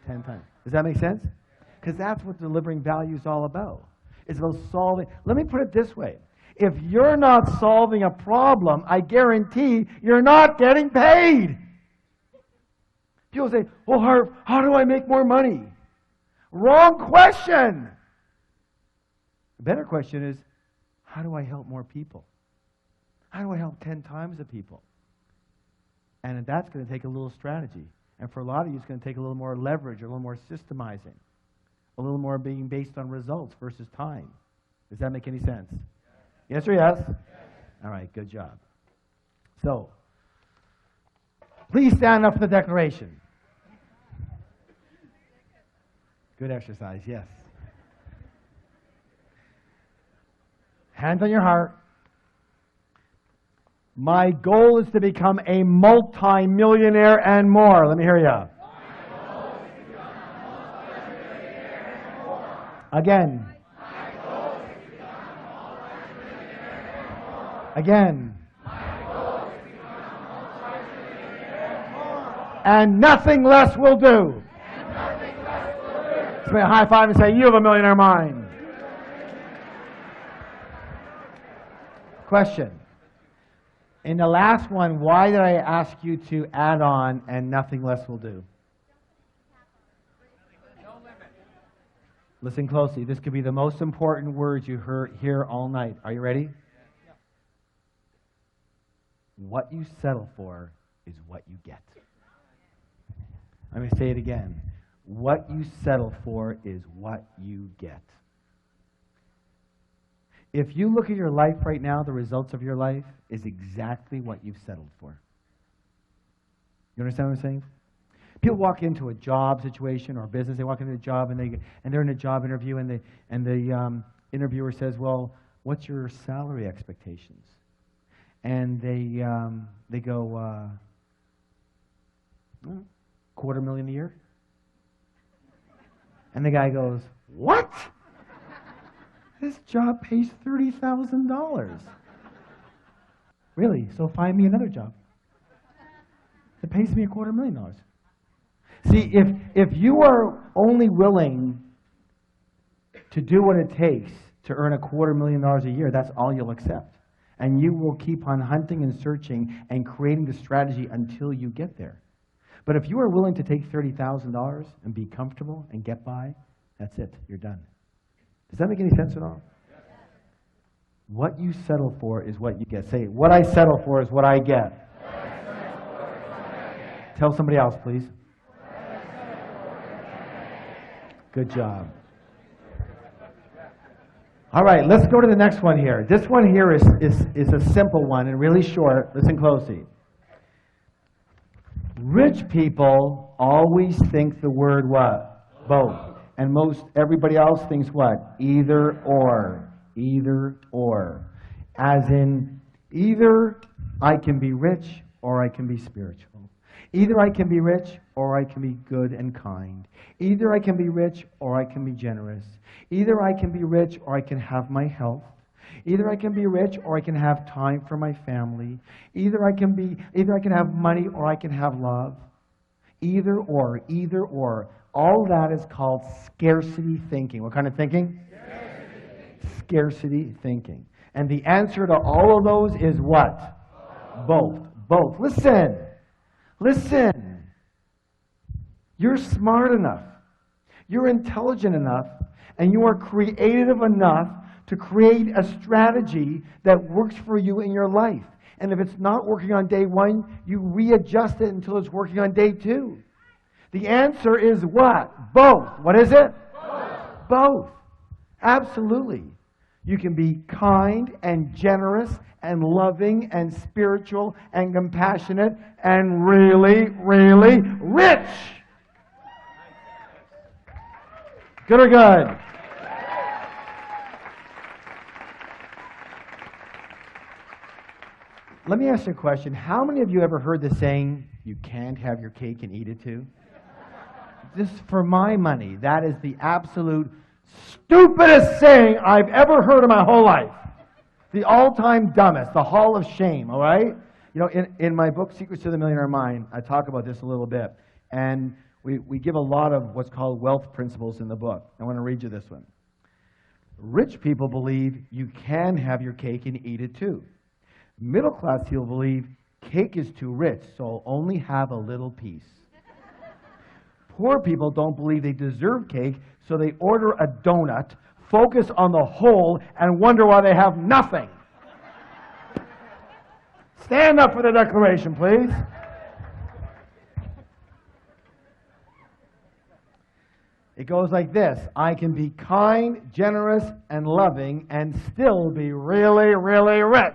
Speaker 1: 10 times. Does that make sense? Because that's what delivering value is all about. It's about solving. Let me put it this way. If you're not solving a problem, I guarantee you're not getting paid. People say, well, Harv, how do I make more money? Wrong question. The better question is, how do I help more people? How do I help 10 times the people? And that's going to take a little strategy. And for a lot of you, it's going to take a little more leverage, a little more systemizing, a little more being based on results versus time. Does that make any sense? Yes or yes? Yes. All right, good job. So, please stand up for the declaration. Good exercise, yes. Hands on your heart. My goal is to become a multi-millionaire and more. Let me hear you.
Speaker 2: My goal is to become a multi-millionaire and more.
Speaker 1: Again.
Speaker 2: My goal is to become a multi-millionaire and more.
Speaker 1: Again.
Speaker 2: My goal is to become a multi-millionaire and more.
Speaker 1: And nothing less will do.
Speaker 2: And nothing less will do.
Speaker 1: Let's make a high five and say, you have a millionaire mind. Question. In the last one, why did I ask you to add on and nothing less will do? Listen closely. This could be the most important words you hear all night. Are you ready? What you settle for is what you get. Let me say it again. What you settle for is what you get. If you look at your life right now, the results of your life is exactly what you've settled for. You understand what I'm saying? People walk into a job situation or a business. They walk into a job and they're in a job interview, and the interviewer says, "Well, what's your salary expectations?" And they go, $250,000 a year. And the guy goes, "What? This job pays $30,000. Really? So find me another job that pays me $250,000. See, if you are only willing to do what it takes to earn $250,000 a year, that's all you'll accept. And you will keep on hunting and searching and creating the strategy until you get there. But if you are willing to take $30,000 and be comfortable and get by, that's it. You're done. Does that make any sense at all? Yes. What you settle for is what you get. Say, what I settle for is what I get. Tell somebody else, please. Good job. All right, let's go to the next one here. This one here is a simple one and really short. Listen closely. Rich people always think the word what? Both. And everybody else thinks what? Either or. Either or. As in, either I can be rich or I can be spiritual. Either I can be rich or I can be good and kind. Either I can be rich or I can be generous. Either I can be rich or I can have my health. Either I can be rich or I can have time for my family. Either I can have money or I can have love. Either or, either or. All that is called scarcity thinking. What kind of thinking? Scarcity thinking. And the answer to all of those is what? Both. Both. Listen. Listen. You're smart enough. You're intelligent enough. And you are creative enough to create a strategy that works for you in your life. And if it's not working on day one, you readjust it until it's working on day two. The answer is what? Both. What is it? Both. Both. Absolutely. You can be kind and generous and loving and spiritual and compassionate and really, really rich. Good or good? Let me ask you a question. How many of you ever heard the saying, you can't have your cake and eat it too? Just for my money, that is the absolute stupidest saying I've ever heard in my whole life. The all-time dumbest, the hall of shame, all right? You know, in my book, Secrets to the Millionaire Mind, I talk about this a little bit. And We give a lot of what's called wealth principles in the book. I want to read you this one. Rich people believe you can have your cake and eat it too. Middle class people believe cake is too rich, so I'll only have a little piece. Poor people don't believe they deserve cake, so they order a donut, focus on the whole, and wonder why they have nothing. Stand up for the declaration, please. It goes like this. I can be kind, generous, and loving, and still be really, really rich.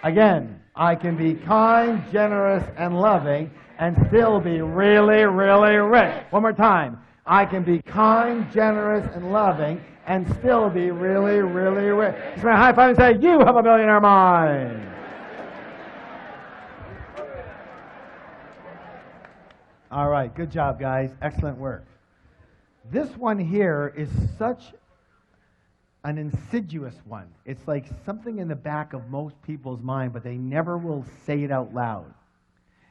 Speaker 1: Again, I can be kind, generous, and loving, and still be really, really rich. One more time. I can be kind, generous, and loving, and still be really, really rich. Just want to high five and say, you have a millionaire mind. All right, good job, guys. Excellent work. This one here is such an insidious one. It's like something in the back of most people's mind, but they never will say it out loud.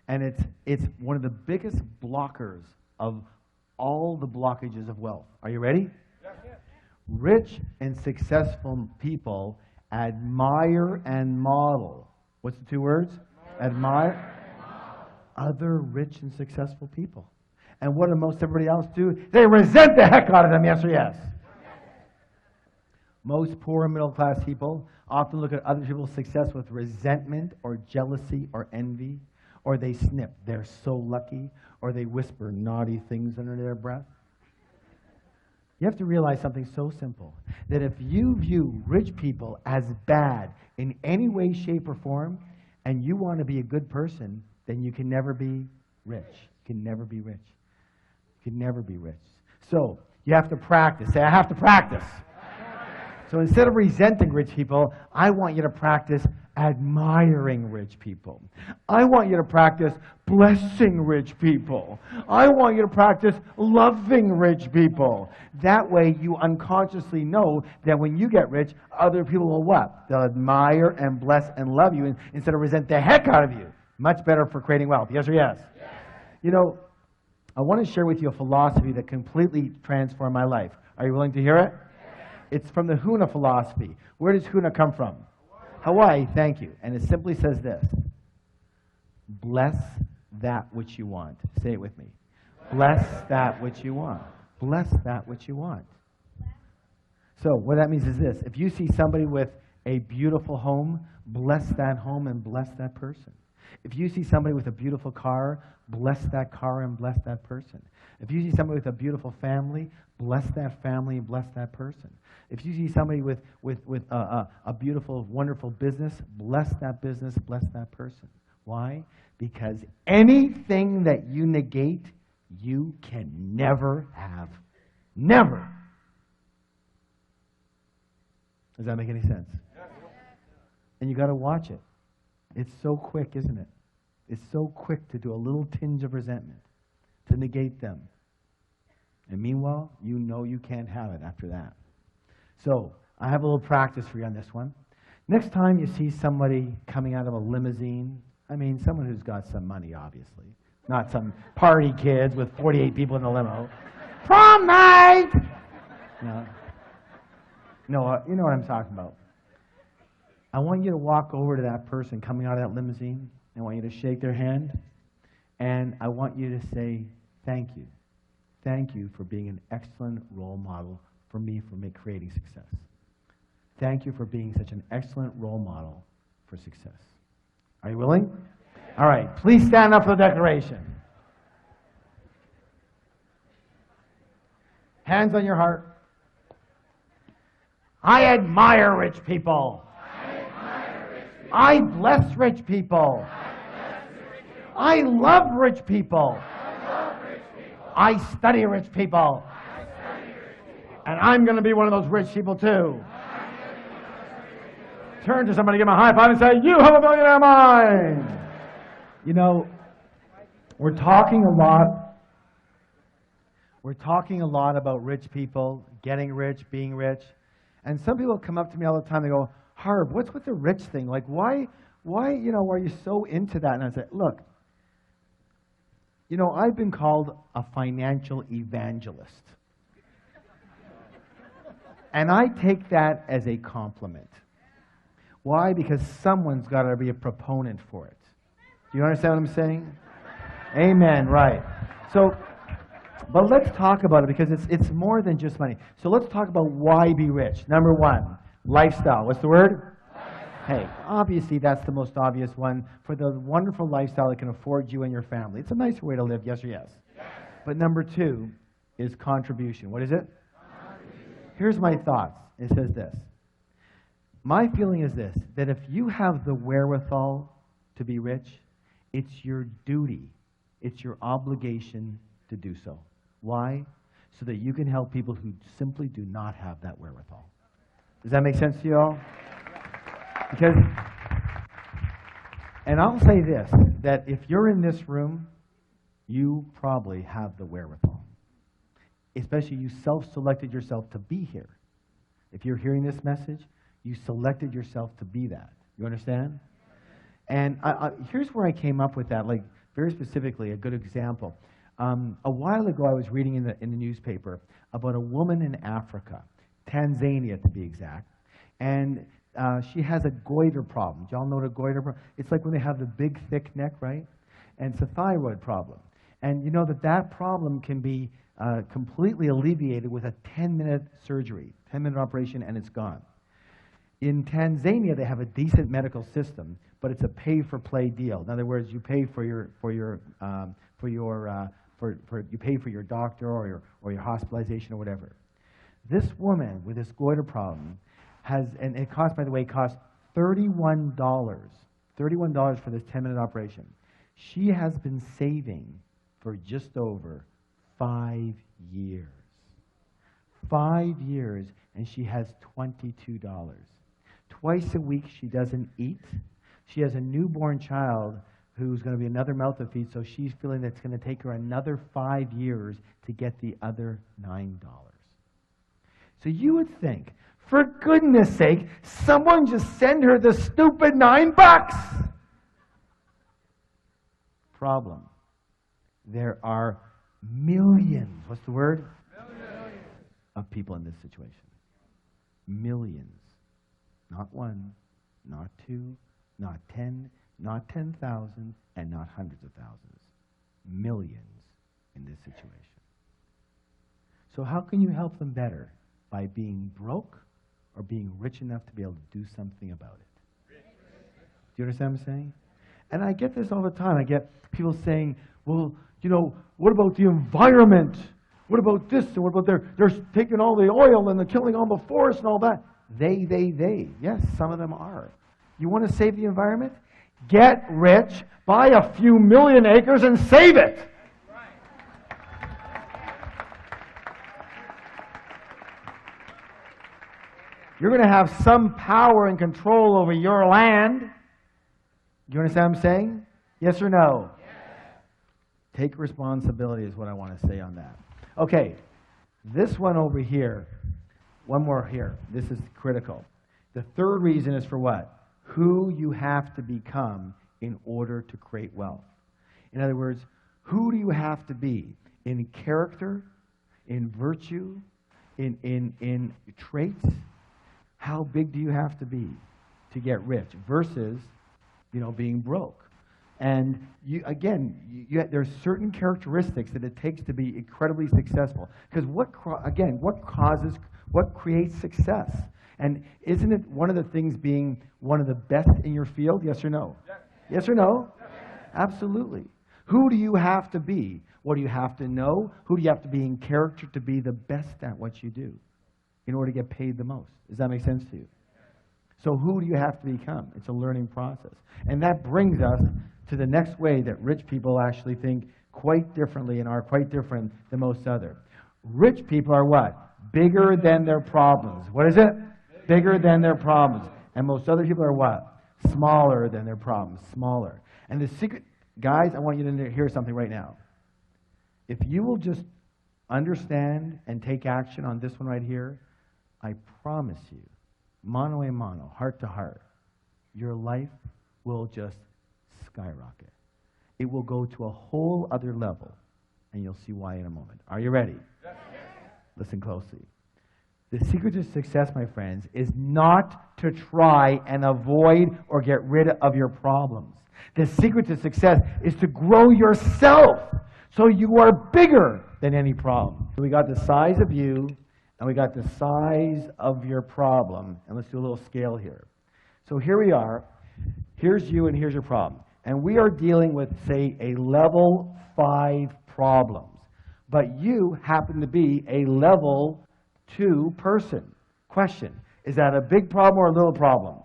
Speaker 1: And it's one of the biggest blockers of all the blockages of wealth. Are you ready? Yes. Rich and successful people admire and model. What's the two words? Admire other rich and successful people. And what do most everybody else do? They resent the heck out of them, yes or yes? Most poor and middle class people often look at other people's success with resentment or jealousy or envy, or they snip, they're so lucky, or they whisper naughty things under their breath. You have to realize something so simple, that if you view rich people as bad in any way, shape, or form, and you want to be a good person, then you can never be rich. You can never be rich. You can never be rich. So, you have to practice. Say, I have to practice. So instead of resenting rich people, I want you to practice admiring rich people. I want you to practice blessing rich people. I want you to practice loving rich people. That way you unconsciously know that when you get rich, other people will what? They'll admire and bless and love you instead of resent the heck out of you. Much better for creating wealth. Yes or yes? Yes. You know, I want to share with you a philosophy that completely transformed my life. Are you willing to hear it? Yes. It's from the Huna philosophy. Where does Huna come from? Hawaii, thank you. And it simply says this. Bless that which you want. Say it with me. Bless that which you want. Bless that which you want. So what that means is this. If you see somebody with a beautiful home, bless that home and bless that person. If you see somebody with a beautiful car, bless that car and bless that person. If you see somebody with a beautiful family, bless that family and bless that person. If you see somebody with a beautiful, wonderful business, bless that business, bless that person. Why? Because anything that you negate, you can never have. Never. Does that make any sense? And you got to watch it. It's so quick, isn't it? It's so quick to do a little tinge of resentment, to negate them. And meanwhile, you know you can't have it after that. So, I have a little practice for you on this one. Next time you see somebody coming out of a limousine, I mean, someone who's got some money, obviously. Not some party kids with 48 people in the limo. Prom night! No, you know what I'm talking about. I want you to walk over to that person coming out of that limousine. I want you to shake their hand. And I want you to say, thank you. Thank you for being an excellent role model for me for creating success. Thank you for being such an excellent role model for success. Are you willing? All right, please stand up for the declaration. Hands on your heart. I admire rich people. I bless rich people. I love rich people. I study rich people. And I'm going to be one of those rich people too. Turn to somebody, give them a high five and say, you have a millionaire mind. You know, we're talking a lot about rich people, getting rich, being rich. And some people come up to me all the time, they go, Harv, what's with the rich thing? Like, why why, are you so into that? And I said, look, I've been called a financial evangelist. And I take that as a compliment. Why? Because someone's got to be a proponent for it. Do you understand what I'm saying? Amen, right. So, but let's talk about it because it's more than just money. So let's talk about why be rich. Number one, lifestyle. What's the word? Hey, obviously that's the most obvious one for the wonderful lifestyle that can afford you and your family. It's a nice way to live, yes or yes? Yes. But number two is contribution. What is it? Here's my thoughts. It says this. My feeling is this, that if you have the wherewithal to be rich, it's your duty, it's your obligation to do so. Why? So that you can help people who simply do not have that wherewithal. Does that make sense to you all? Because, and I'll say this, that if you're in this room, you probably have the wherewithal. Especially you self-selected yourself to be here. If you're hearing this message, you selected yourself to be that. You understand? And here's where I came up with that, like very specifically, a good example. A while ago, I was reading in the newspaper about a woman in Africa, Tanzania to be exact, and she has a goiter problem. Do y'all know what a goiter problem? It's like when they have the big, thick neck, right? And it's a thyroid problem. And you know that problem can be completely alleviated with a 10-minute surgery, 10-minute operation, and it's gone. In Tanzania, they have a decent medical system, but it's a pay-for-play deal. In other words, you pay for your doctor or your hospitalization or whatever. This woman with this goiter problem has, and it costs, by the way, $31 for this 10-minute operation. She has been saving for just over 5 years. 5 years, and she has $22. Twice a week, she doesn't eat. She has a newborn child who's going to be another mouth to feed, so she's feeling that it's going to take her another 5 years to get the other $9. So you would think, for goodness sake, someone just send her the stupid $9. Problem. There are millions, what's the word? Millions. Of people in this situation. Millions. Not one, not two, not 10, not 10,000, and not hundreds of thousands. Millions in this situation. So how can you help them better? By being broke or being rich enough to be able to do something about it? Do you understand what I'm saying? And I get this all the time. I get people saying, well, what about the environment? What about this? And what about they're taking all the oil and they're killing all the forests and all that? They. Yes, some of them are. You want to save the environment? Get rich, buy a few million acres and save it. You're going to have some power and control over your land. Do you understand what I'm saying? Yes or no? Yes. Take responsibility is what I want to say on that. Okay, this one over here, one more here. This is critical. The third reason is for what? Who you have to become in order to create wealth. In other words, who do you have to be in character, in virtue, in traits? How big do you have to be to get rich versus, being broke? And there's certain characteristics that it takes to be incredibly successful. Because what creates success? And isn't it one of the things being one of the best in your field? Yes or no? Yes, yes or no? Yes. Absolutely. Who do you have to be? What do you have to know? Who do you have to be in character to be the best at what you do in order to get paid the most? Does that make sense to you? So who do you have to become? It's a learning process. And that brings us to the next way that rich people actually think quite differently and are quite different than most other. Rich people are what? Bigger than their problems. What is it? Bigger than their problems. And most other people are what? Smaller than their problems. Smaller. And the secret, guys, I want you to hear something right now. If you will just understand and take action on this one right here, I promise you, mano a mano, heart to heart, your life will just skyrocket. It will go to a whole other level, and you'll see why in a moment. Are you ready? Yes. Listen closely. The secret to success, my friends, is not to try and avoid or get rid of your problems. The secret to success is to grow yourself so you are bigger than any problem. We got the size of you, and we got the size of your problem. And let's do a little scale here. So here we are. Here's you, and here's your problem. And we are dealing with, say, a level 5 problem. But you happen to be a level 2 person. Question, is that a big problem or a little problem?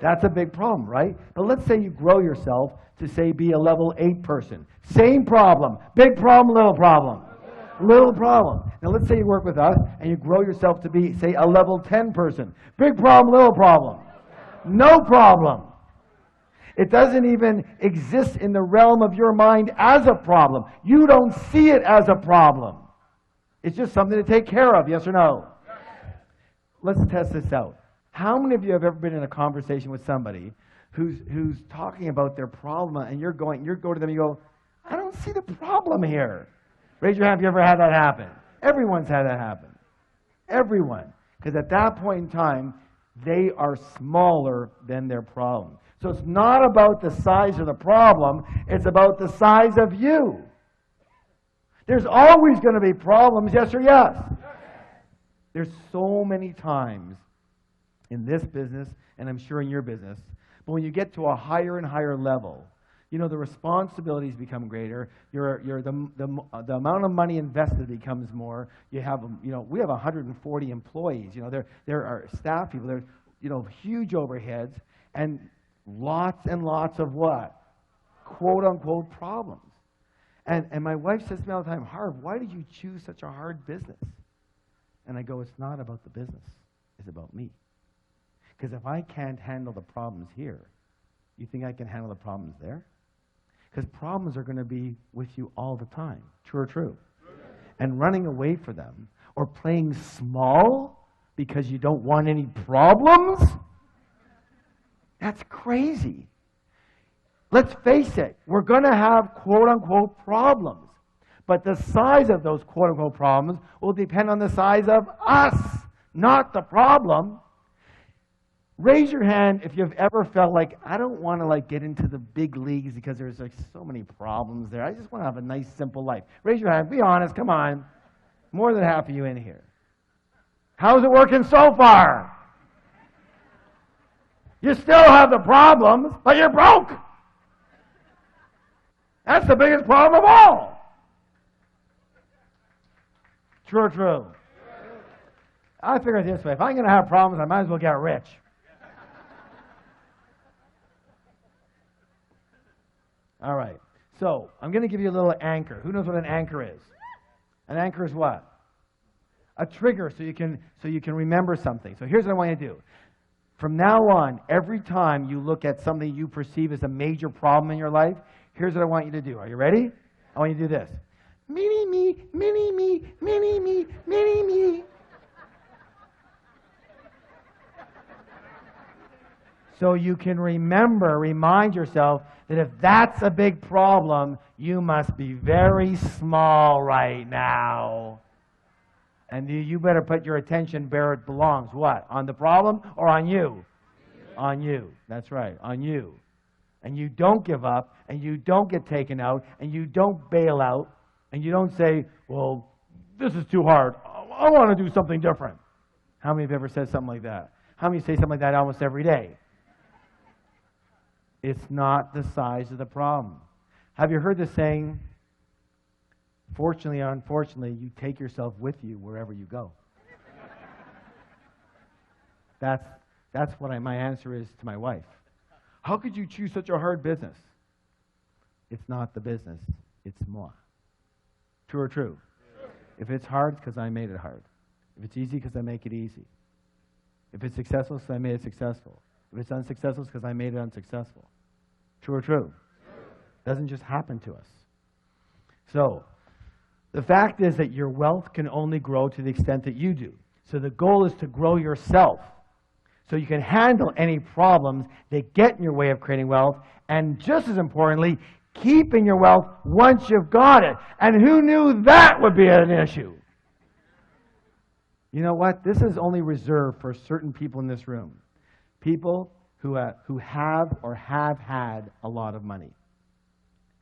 Speaker 1: That's a big problem, right? But let's say you grow yourself to, say, be a level 8 person. Same problem. Big problem, little problem. Little problem. Now let's say you work with us and you grow yourself to be, say, a level 10 person. Big problem, little problem. No problem. It doesn't even exist in the realm of your mind as a problem. You don't see it as a problem. It's just something to take care of, yes or no? Yes. Let's test this out. How many of you have ever been in a conversation with somebody who's talking about their problem, and you go to them and you go, I don't see the problem here. Raise your hand if you ever had that happen. Everyone's had that happen. Everyone. Because at that point in time, they are smaller than their problem. So it's not about the size of the problem, it's about the size of you. There's always going to be problems, yes or yes? There's so many times in this business, and I'm sure in your business, but when you get to a higher and higher level, you know, the responsibilities become greater, the amount of money invested becomes more. You have, you know, we have 140 employees, you know, there are staff people, there's, you know, huge overheads, and lots and lots of what? Quote unquote problems. And my wife says to me all the time, Harv, why did you choose such a hard business? And I go, it's not about the business, it's about me. Because if I can't handle the problems here, you think I can handle the problems there? Because problems are going to be with you all the time. True or true? And running away from them, or playing small because you don't want any problems, that's crazy. Let's face it, we're going to have quote-unquote problems. But the size of those quote-unquote problems will depend on the size of us, not the problem. Raise your hand if you've ever felt like, I don't want to get into the big leagues because there's so many problems there. I just want to have a nice, simple life. Raise your hand. Be honest. Come on. More than half of you in here. How's it working so far? You still have the problems, but you're broke. That's the biggest problem of all. True or true? I figure it this way. If I'm going to have problems, I might as well get rich. All right. So, I'm going to give you a little anchor. Who knows what an anchor is? An anchor is what? A trigger so you can remember something. So here's what I want you to do. From now on, every time you look at something you perceive as a major problem in your life, here's what I want you to do. Are you ready? I want you to do this. Mini me, mini me, mini me, mini me. So you can remind yourself that if that's a big problem, you must be very small right now. And you better put your attention where it belongs. What? On the problem or on you? On you. That's right, on you. And you don't give up, and you don't get taken out, and you don't bail out, and you don't say, well, this is too hard. I want to do something different. How many have ever said something like that? How many say something like that almost every day? It's not the size of the problem. Have you heard the saying, fortunately or unfortunately, you take yourself with you wherever you go? That's what my answer is to my wife. How could you choose such a hard business? It's not the business, it's moi. True or true? True. If it's hard, it's because I made it hard. If it's easy, because I make it easy. If it's successful, it's because I made it successful. If it's unsuccessful, it's because I made it unsuccessful. True or true? True. Doesn't just happen to us. So, the fact is that your wealth can only grow to the extent that you do. So the goal is to grow yourself. so you can handle any problems that get in your way of creating wealth, and just as importantly, keeping your wealth once you've got it. And who knew that would be an issue? You know what? This is only reserved for certain people in this room. People who have or have had a lot of money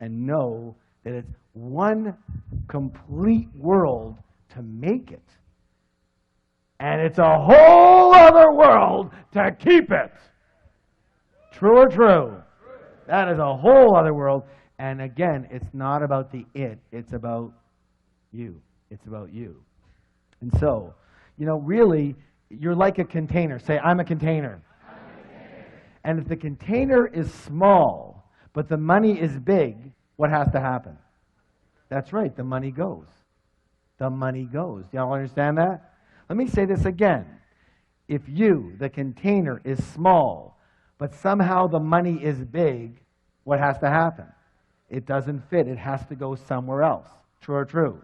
Speaker 1: and know that it's one complete world to make it. And it's a whole other world to keep it. True or true? That is a whole other world. And again, it's not about the it. It's about you. It's about you. And so, you know, really, you're like a container. Say, I'm a container. I'm a container. And if the container is small, but the money is big, what has to happen? That's right, the money goes. The money goes. Do y'all understand that? Let me say this again. If you, the container, is small, but somehow the money is big, what has to happen? It doesn't fit. It has to go somewhere else. True or true?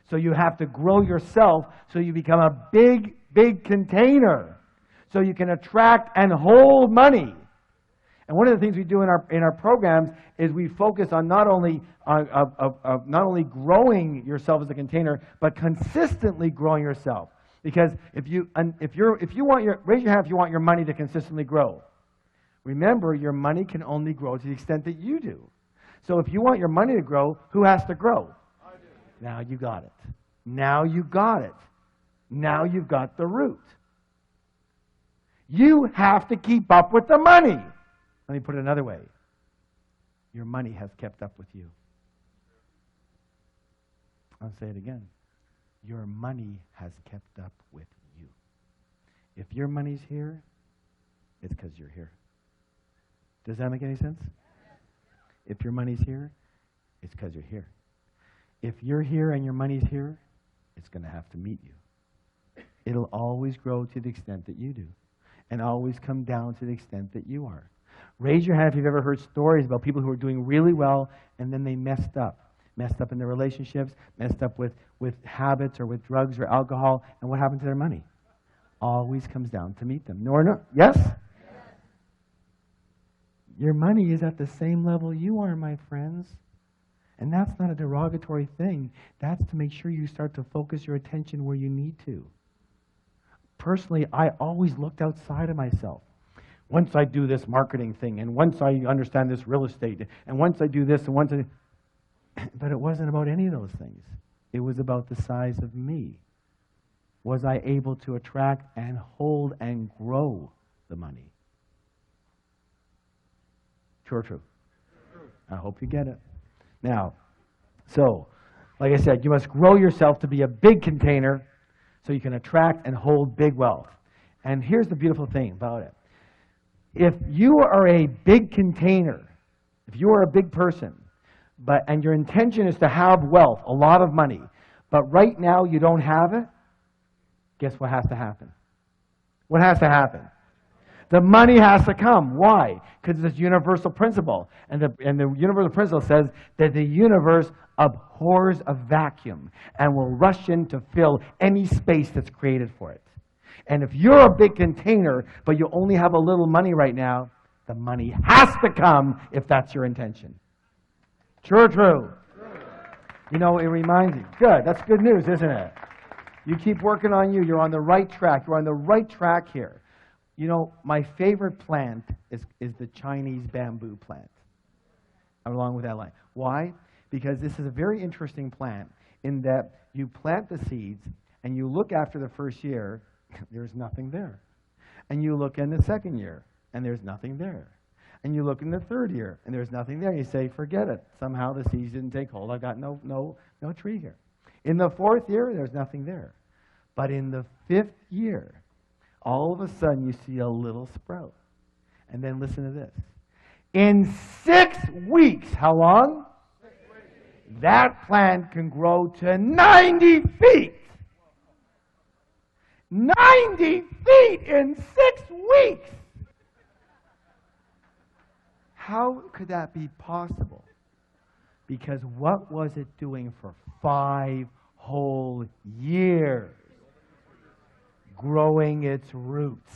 Speaker 1: So you have to grow yourself so you become a big, big container. So you can attract and hold money. And one of the things we do in our programs is we focus on not only growing yourself as a container, but consistently growing yourself. Because if you want raise your hand if you want your money to consistently grow. Remember, your money can only grow to the extent that you do. So if you want your money to grow, who has to grow? I do. Now you got it. Now you got it. Now you've got the root. You have to keep up with the money. Let me put it another way. Your money has kept up with you. I'll say it again. Your money has kept up with you. If your money's here, it's because you're here. Does that make any sense? If your money's here, it's because you're here. If you're here and your money's here, it's going to have to meet you. It'll always grow to the extent that you do, and always come down to the extent that you are. Raise your hand if you've ever heard stories about people who are doing really well and then they messed up in their relationships, messed up with habits or with drugs or alcohol, and what happened to their money? Always comes down to meet them. No or no? Yes? Your money is at the same level you are, my friends. And that's not a derogatory thing. That's to make sure you start to focus your attention where you need to. Personally, I always looked outside of myself. Once I do this marketing thing, and once I understand this real estate, and once I do this, and once I... But it wasn't about any of those things. It was about the size of me. Was I able to attract and hold and grow the money? True or true? I hope you get it. Now, so, like I said, you must grow yourself to be a big container so you can attract and hold big wealth. And here's the beautiful thing about it. If you are a big container, if you are a big person, and your intention is to have wealth, a lot of money, but right now you don't have it, guess what has to happen? What has to happen? The money has to come. Why? Because it's a universal principle. And the universal principle says that the universe abhors a vacuum and will rush in to fill any space that's created for it. And if you're a big container, but you only have a little money right now, the money has to come if that's your intention. True or true? You know, it reminds you. Good. That's good news, isn't it? You keep working on you. You're on the right track. You're on the right track here. You know, my favorite plant is the Chinese bamboo plant, along with that line. Why? Because this is a very interesting plant in that you plant the seeds and you look after the first year, there's nothing there. And you look in the second year, and there's nothing there. And you look in the third year, and there's nothing there. You say, forget it. Somehow the seeds didn't take hold. I've got no tree here. In the fourth year, there's nothing there. But in the fifth year, all of a sudden you see a little sprout. And then listen to this. In 6 weeks, how long? 6 weeks. That plant can grow to 90 feet. 90 feet in 6 weeks. How could that be possible? Because what was it doing for 5 whole years? Growing its roots.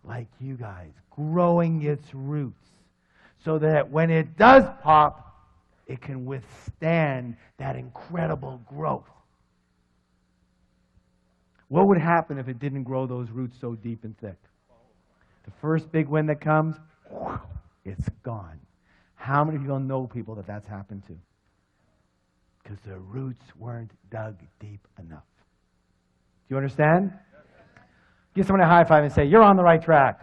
Speaker 1: like you guys, growing its roots so that when it does pop, it can withstand that incredible growth. What would happen if it didn't grow those roots so deep and thick? The first big wind that comes, it's gone. How many people know people that that's happened to? Because the roots weren't dug deep enough. Do you understand? Give someone a high five and say, you're on the right track.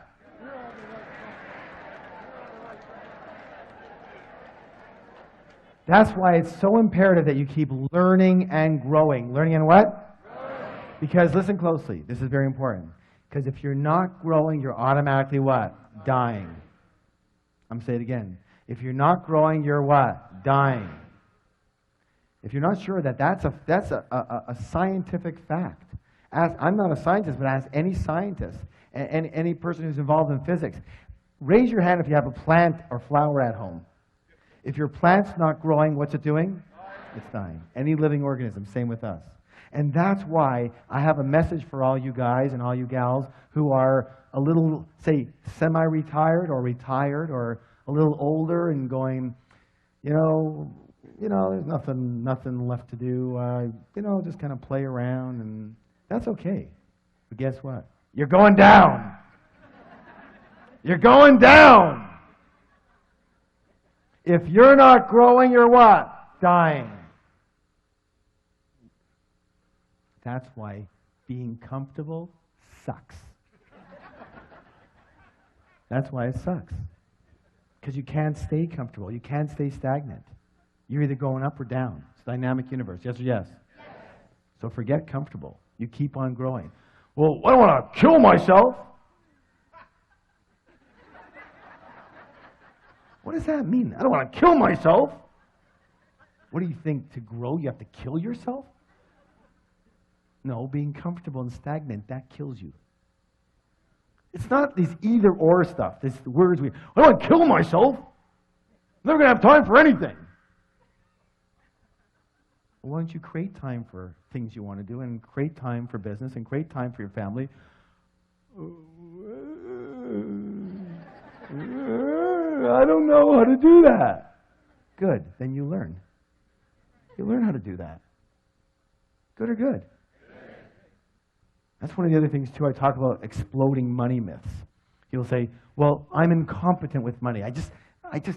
Speaker 1: That's why it's so imperative that you keep learning and growing. Learning and what? Growing. Because listen closely. This is very important. Because if you're not growing, you're automatically what? Dying. I'm going to say it again. If you're not growing, you're what? Dying. If you're not sure that that's a scientific fact. I'm not a scientist, but ask any scientist and any person who's involved in physics. Raise your hand if you have a plant or flower at home. If your plant's not growing, what's it doing? It's dying. Any living organism, same with us. And that's why I have a message for all you guys and all you gals who are a little, say, semi-retired or retired or a little older and going, there's nothing left to do. Just kind of play around, and that's okay. But guess what? You're going down. You're going down. If you're not growing, you're what? Dying. That's why being comfortable sucks. That's why it sucks. Because you can't stay comfortable. You can't stay stagnant. You're either going up or down. It's a dynamic universe. Yes or yes? Yes. So forget comfortable. You keep on growing. Well, I don't want to kill myself. What does that mean? I don't want to kill myself. What do you think? To grow, you have to kill yourself? No, being comfortable and stagnant, that kills you. It's not these either-or stuff, these words I don't want to kill myself. I'm never going to have time for anything. Well, why don't you create time for things you want to do and create time for business and create time for your family? I don't know how to do that. Good. Then you learn. You learn how to do that. Good or good? That's one of the other things, too. I talk about exploding money myths. You'll say, well, I'm incompetent with money. I just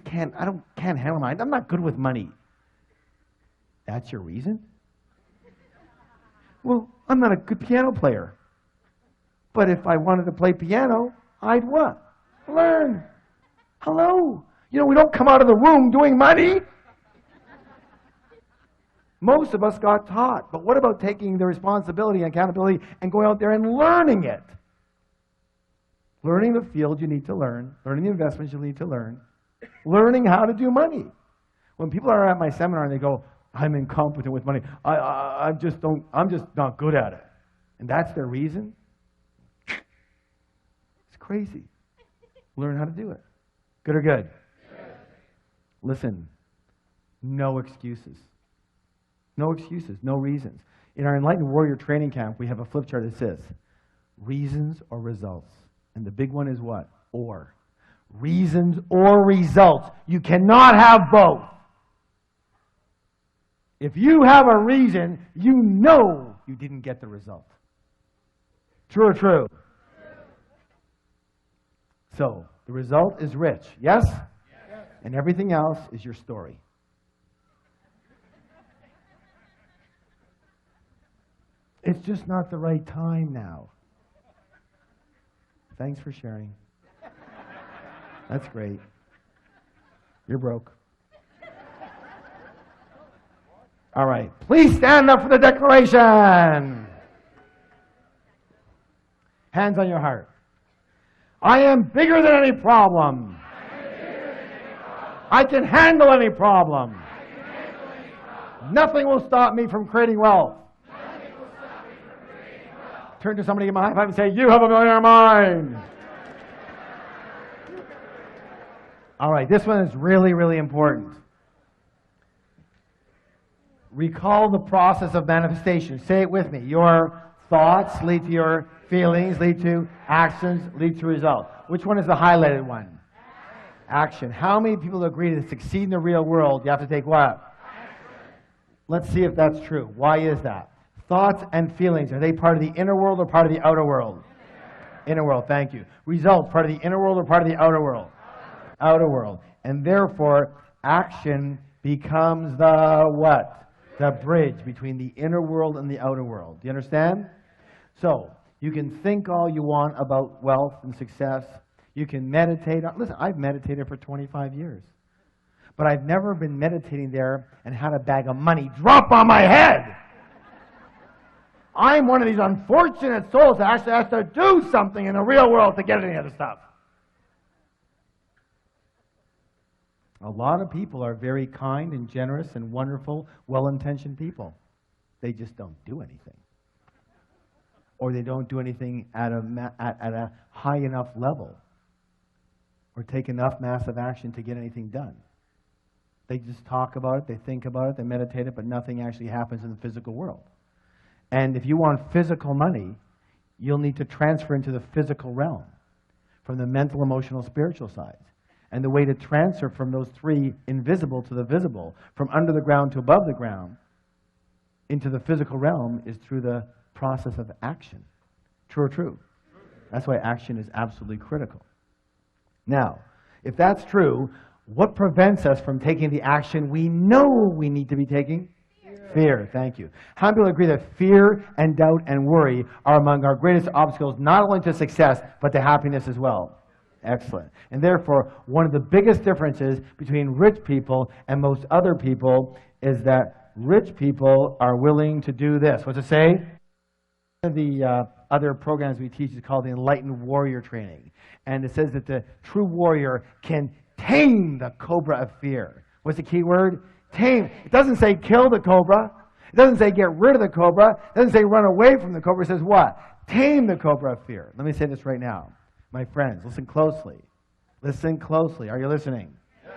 Speaker 1: can't handle money. I'm not good with money. That's your reason? Well, I'm not a good piano player. But if I wanted to play piano, I'd what? Learn. Hello. We don't come out of the womb doing money. Most of us got taught. But what about taking the responsibility and accountability and going out there and learning it? Learning the field you need to learn. Learning the investments you need to learn. Learning how to do money. When people are at my seminar and they go, I'm incompetent with money. I'm just not good at it. And that's their reason? It's crazy. Learn how to do it. Good or good? Yes. Listen, no excuses. No excuses, no reasons. In our Enlightened Warrior Training Camp, we have a flip chart that says, reasons or results. And the big one is what? Or. Reasons or results. You cannot have both. If you have a reason, you know you didn't get the result. True or true? So, the result is rich. Yes? Yes. And everything else is your story. It's just not the right time now. Thanks for sharing. That's great. You're broke. All right. Please stand up for the declaration. Hands on your heart. I am bigger than any problem. I can handle any problem. Nothing will stop me from creating wealth. Turn to somebody, give them a high five and say, you have a millionaire mind. All right, this one is really, really important. Recall the process of manifestation. Say it with me. Your thoughts lead to your Feelings lead to actions, lead to results. Which one is the highlighted one? Action. How many people agree to succeed in the real world, you have to take what? Let's see if that's true. Why is that? Thoughts and feelings, are they part of the inner world or part of the outer world? Inner world, thank you. Results, part of the inner world or part of the outer world? Outer world. And therefore, action becomes the what? The bridge between the inner world and the outer world. Do you understand? So, you can think all you want about wealth and success. You can meditate. Listen, I've meditated for 25 years. But I've never been meditating there and had a bag of money drop on my head. I'm one of these unfortunate souls that actually has to do something in the real world to get any of the stuff. A lot of people are very kind and generous and wonderful, well-intentioned people. They just don't do anything. Or they don't do anything at a high enough level or take enough massive action to get anything done. They just talk about it, they think about it, they meditate it, but nothing actually happens in the physical world. And if you want physical money, you'll need to transfer into the physical realm from the mental, emotional, spiritual sides. And the way to transfer from those three invisible to the visible, from under the ground to above the ground, into the physical realm is through the process of action. True or true? That's why action is absolutely critical. Now, if that's true, what prevents us from taking the action we know we need to be taking? Fear, thank you. How many people agree that fear and doubt and worry are among our greatest obstacles, not only to success, but to happiness as well? Excellent. And therefore, one of the biggest differences between rich people and most other people is that rich people are willing to do this. What's it say? One of the other programs we teach is called the Enlightened Warrior Training. And it says that the true warrior can tame the cobra of fear. What's the key word? Tame. It doesn't say kill the cobra. It doesn't say get rid of the cobra. It doesn't say run away from the cobra. It says what? Tame the cobra of fear. Let me say this right now. My friends, listen closely. Listen closely. Are you listening? Yes.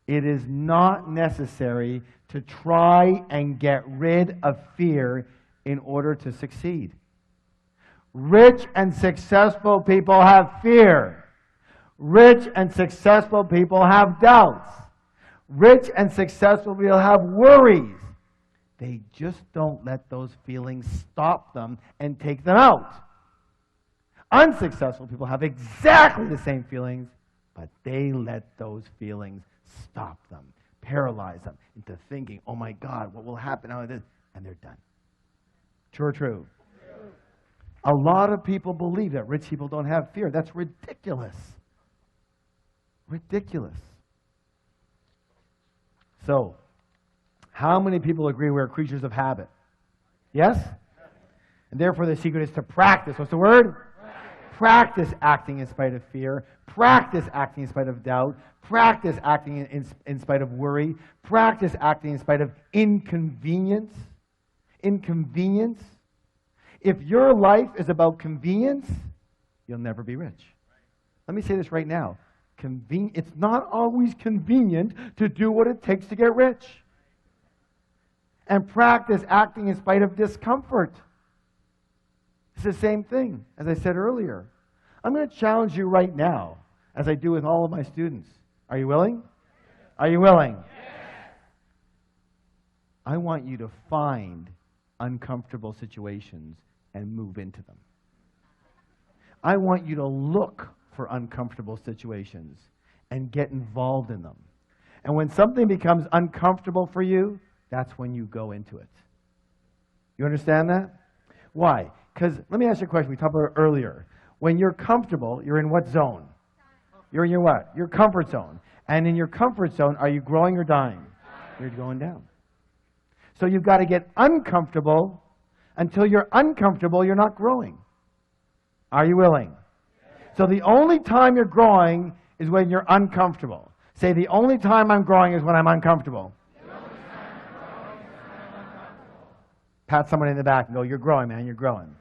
Speaker 1: It is not necessary to try and get rid of fear in order to succeed. Rich and successful people have fear. Rich and successful people have doubts. Rich and successful people have worries. They just don't let those feelings stop them and take them out. Unsuccessful people have exactly the same feelings, but they let those feelings stop them, paralyze them into thinking, oh my God, what will happen out of this? And they're done. True or true? True. A lot of people believe that rich people don't have fear. That's ridiculous. Ridiculous. So, how many people agree we're creatures of habit? Yes? And therefore the secret is to practice. What's the word? Practice acting in spite of fear. Practice acting in spite of doubt. Practice acting in spite of worry. Practice acting in spite of inconvenience. Inconvenience. If your life is about convenience, you'll never be rich. Let me say this right now. It's not always convenient to do what it takes to get rich. And practice acting in spite of discomfort. It's the same thing, as I said earlier. I'm going to challenge you right now, as I do with all of my students. Are you willing? Are you willing? Yes. I want you to find uncomfortable situations and move into them. I want you to look for uncomfortable situations and get involved in them. And when something becomes uncomfortable for you, that's when you go into it. You understand that? Why? Because, let me ask you a question we talked about earlier. When you're comfortable, you're in what zone? You're in your what? Your comfort zone. And in your comfort zone, are you growing or dying? You're going down. So you've got to get uncomfortable. Until you're uncomfortable, you're not growing. Are you willing? So the only time you're growing is when you're uncomfortable. Say, the only time I'm growing is when I'm uncomfortable. Pat someone in the back and go, you're growing, man, you're growing.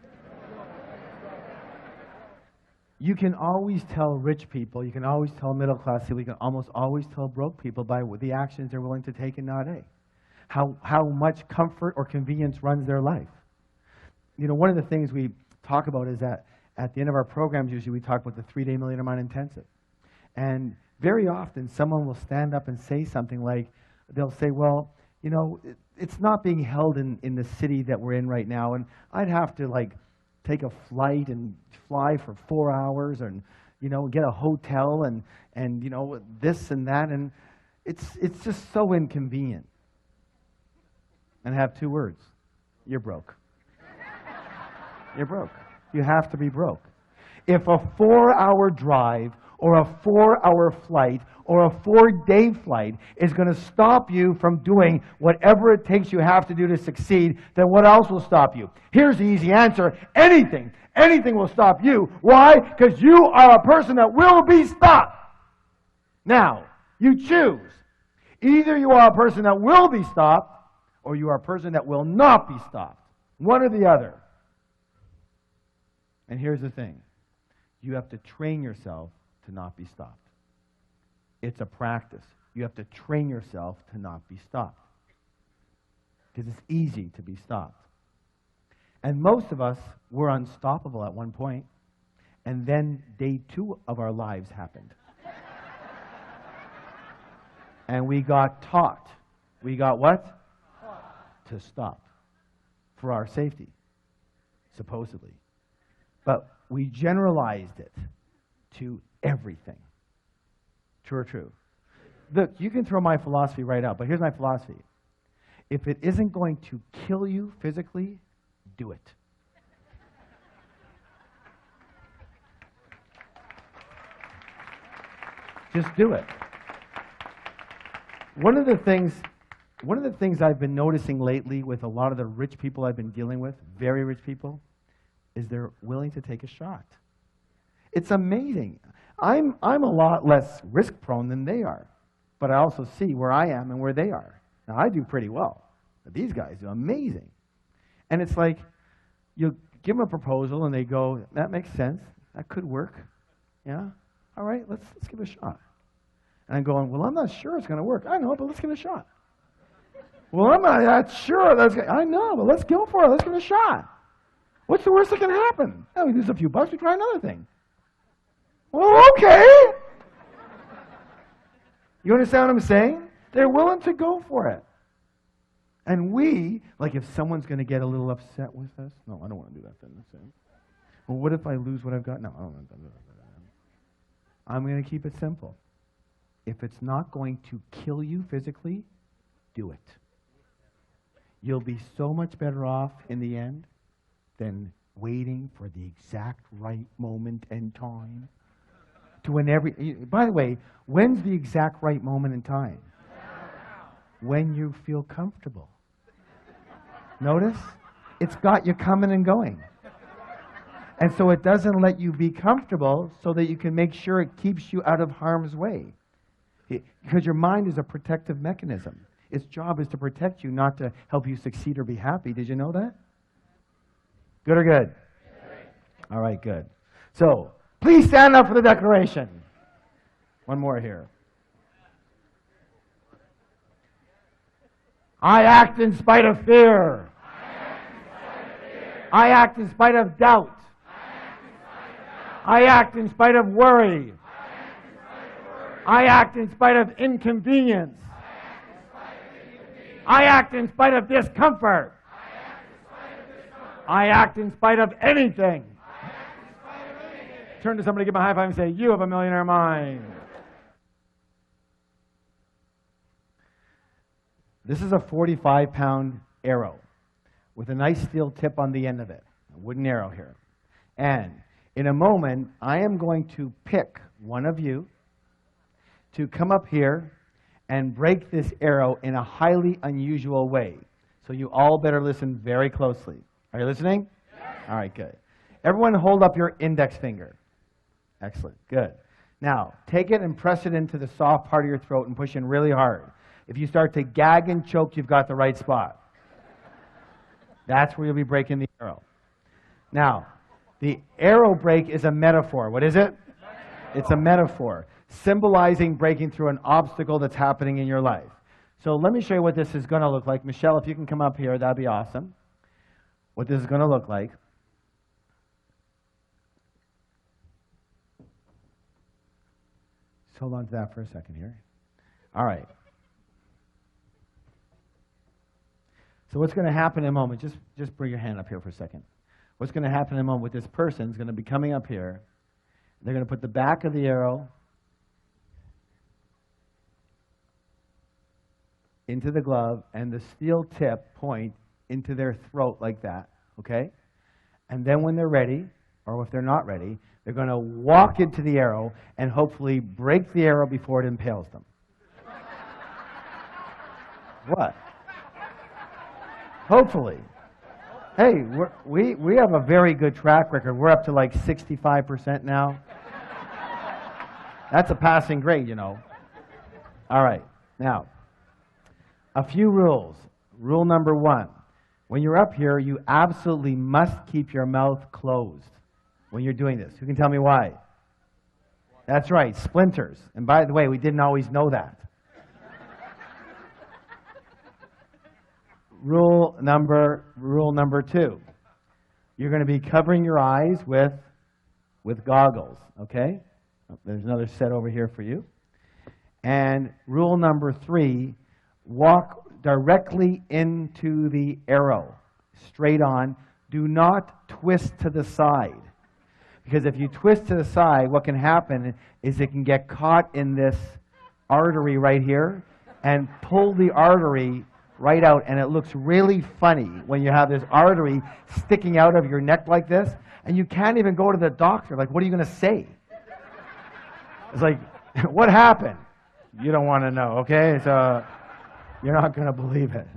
Speaker 1: You can always tell rich people, you can always tell middle class people, you can almost always tell broke people by the actions they're willing to take and not take. How much comfort or convenience runs their life. You know, one of the things we talk about is that at the end of our programs, usually we talk about the 3-day Millionaire Mind Intensive. And very often someone will stand up and say something like, they'll say, well, you know, it's not being held in the city that we're in right now, and I'd have to like take a flight and fly for 4 hours and, you know, get a hotel and you know, this and that, and it's just so inconvenient. And I have 2 words. You're broke. You're broke. You have to be broke. If a 4-hour drive or a 4-hour flight or a 4-day flight is going to stop you from doing whatever it takes you have to do to succeed, then what else will stop you? Here's the easy answer. Anything. Anything will stop you. Why? Because you are a person that will be stopped. Now, you choose. Either you are a person that will be stopped, or you are a person that will not be stopped. One or the other. And here's the thing. You have to train yourself to not be stopped. It's a practice. You have to train yourself to not be stopped. Because it's easy to be stopped. And most of us were unstoppable at one point, and then day 2 of our lives happened. And we got taught. We got what? To stop. For our safety. Supposedly. But we generalized it to everything. True or true? Look, you can throw my philosophy right out, but here's my philosophy. If it isn't going to kill you physically, do it. Just do it. One of the things I've been noticing lately with a lot of the rich people I've been dealing with, very rich people, is they're willing to take a shot. It's amazing. I'm a lot less risk prone than they are, but I also see where I am and where they are. Now I do pretty well, but these guys do amazing. And it's like, you give them a proposal and they go, that makes sense, that could work, yeah? All right, let's give it a shot. And I'm going, well, I'm not sure it's going to work. I know, but let's give it a shot. Well, I'm not that sure. I know, but let's go for it. Let's give it a shot. What's the worst that can happen? Oh, we lose a few bucks, we try another thing. Well, okay. You understand what I'm saying? They're willing to go for it. And we, like if someone's going to get a little upset with us, no, I don't want to do that then. Well, what if I lose what I've got? No, I don't want to do that. I'm going to keep it simple. If it's not going to kill you physically, do it. You'll be so much better off in the end than waiting for the exact right moment and time. To when by the way, when's the exact right moment in time? When you feel comfortable. Notice? It's got you coming and going. And so it doesn't let you be comfortable so that you can make sure it keeps you out of harm's way. Because your mind is a protective mechanism. Its job is to protect you, not to help you succeed or be happy. Did you know that? Good or good? All right, good. So, please stand up for the declaration. One more here. I act in spite of fear. I act in spite of doubt. I act in spite of worry. I act in spite of inconvenience. I act in spite of discomfort. I act in spite of anything. Turn to somebody, give them a high five and say, you have a millionaire mind. This is a 45-pound arrow with a nice steel tip on the end of it. A wooden arrow here. And in a moment, I am going to pick one of you to come up here and break this arrow in a highly unusual way. So you all better listen very closely. Are you listening? Yes. All right, good. Everyone hold up your index finger. Excellent, good. Now, take it and press it into the soft part of your throat and push in really hard. If you start to gag and choke, you've got the right spot. That's where you'll be breaking the arrow. Now, the arrow break is a metaphor. What is it? It's a metaphor, symbolizing breaking through an obstacle that's happening in your life. So let me show you what this is going to look like. Michelle, if you can come up here, that'd be awesome. What this is going to look like. Just hold on to that for a second here. All right. So what's going to happen in a moment, just bring your hand up here for a second. What's going to happen in a moment with this person is going to be coming up here. They're going to put the back of the arrow into the glove and the steel tip point into their throat like that, okay? And then when they're ready, or if they're not ready, they're going to walk into the arrow and hopefully break the arrow before it impales them. What? Hopefully. Hey, we have a very good track record. We're up to like 65% now. That's a passing grade, you know. All right. Now, a few rules. Rule number 1. When you're up here, you absolutely must keep your mouth closed when you're doing this. Who can tell me why? That's right, splinters. And by the way, we didn't always know that. Rule number 2. You're going to be covering your eyes with goggles, okay? There's another set over here for you. And rule number 3, walk directly into the arrow, straight on. Do not twist to the side. Because if you twist to the side, what can happen is it can get caught in this artery right here and pull the artery right out, and it looks really funny when you have this artery sticking out of your neck like this, and you can't even go to the doctor. Like, what are you going to say? It's like, what happened? You don't want to know, okay? So you're not going to believe it.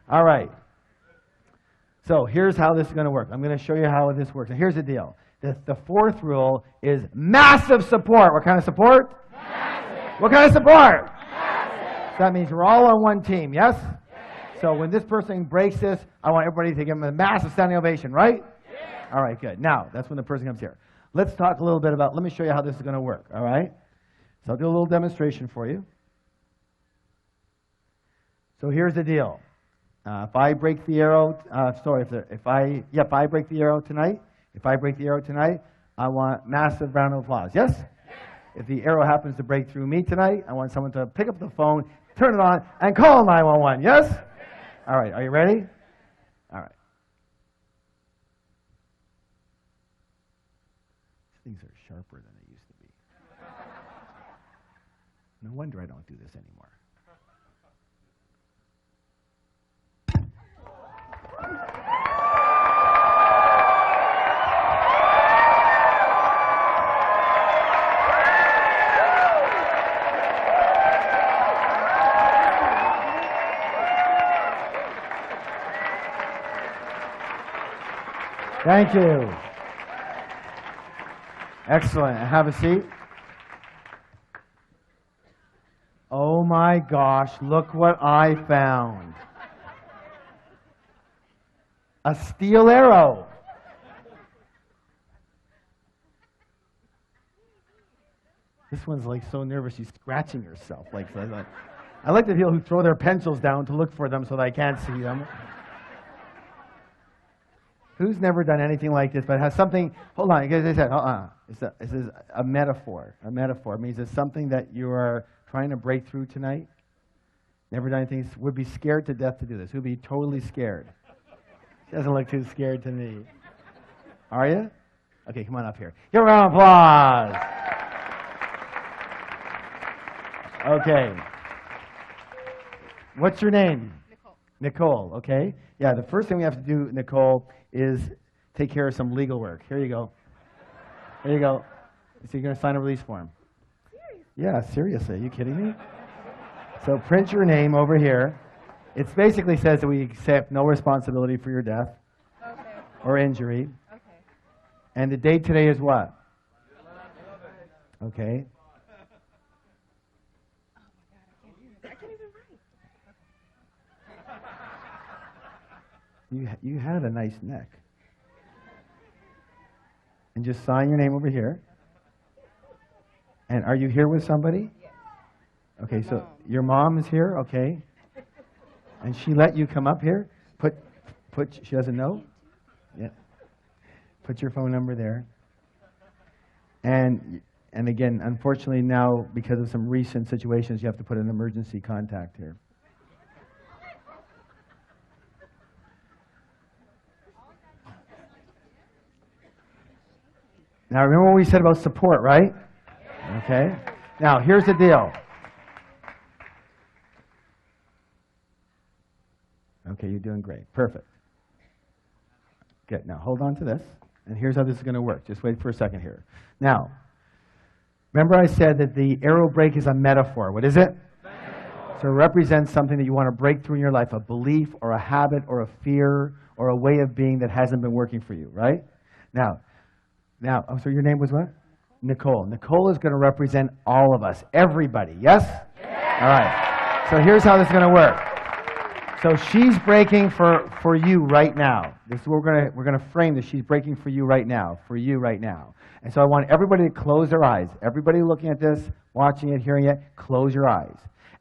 Speaker 1: All right. So here's how this is going to work. I'm going to show you how this works. And here's the deal. The 4th rule is massive support. What kind of support? Massive. What kind of support? Massive. That means we're all on one team, yes? Yes. So when this person breaks this, I want everybody to give them a massive standing ovation, right? Yes. All right, good. Now, that's when the person comes here. Let's talk a little bit about, let me show you how this is going to work, all right? So I'll do a little demonstration for you. So here's the deal. If I break the arrow, if I break the arrow tonight, I want massive round of applause. Yes? Yes? If the arrow happens to break through me tonight, I want someone to pick up the phone, turn it on, and call 911. Yes? Yes? All right, are you ready? All right. Things are sharper than they used to be. No wonder I don't do this anymore. Thank you. Excellent. Have a seat. Oh my gosh, look what I found. A steel arrow. This one's like so nervous she's scratching herself. I like the people who throw their pencils down to look for them so that I can't see them. Who's never done anything like this, but has something, hold on, as I said, hold on. This is a metaphor. A metaphor means it's something that you are trying to break through tonight. Never done anything, would be scared to death to do this. Would be totally scared. She doesn't look too scared to me. Are you? Okay, come on up here. Give a round of applause. Okay. What's your name? Nicole, okay. Yeah, the first thing we have to do, Nicole, is take care of some legal work. Here you go. Here you go. So you're going to sign a release form. Seriously? Yeah, seriously. Are you kidding me? So print your name over here. It basically says that we accept no responsibility for your death or injury. Okay. And the date today is what? Okay. You had a nice neck. And just sign your name over here. And are you here with somebody? Yes. Okay, so your mom is here, okay. And she let you come up here? She doesn't know? Yeah. Put your phone number there. And And again, unfortunately now, because of some recent situations, you have to put an emergency contact here. Now, remember what we said about support, right? Okay. Now, here's the deal. Okay, you're doing great. Perfect. Good. Now, hold on to this. And here's how this is going to work. Just wait for a second here. Now, remember I said that the arrow break is a metaphor. What is it? Metaphor. So it represents something that you want to break through in your life, a belief or a habit or a fear or a way of being that hasn't been working for you, right? Now, oh, so your name was what? Nicole. Nicole is going to represent all of us, everybody, yes? Yes. All right. So here's how this is going to work. So she's breaking for you right now. This is what we're gonna frame this. She's breaking for you right now, And so I want everybody to close their eyes. Everybody looking at this, watching it, hearing it, close your eyes.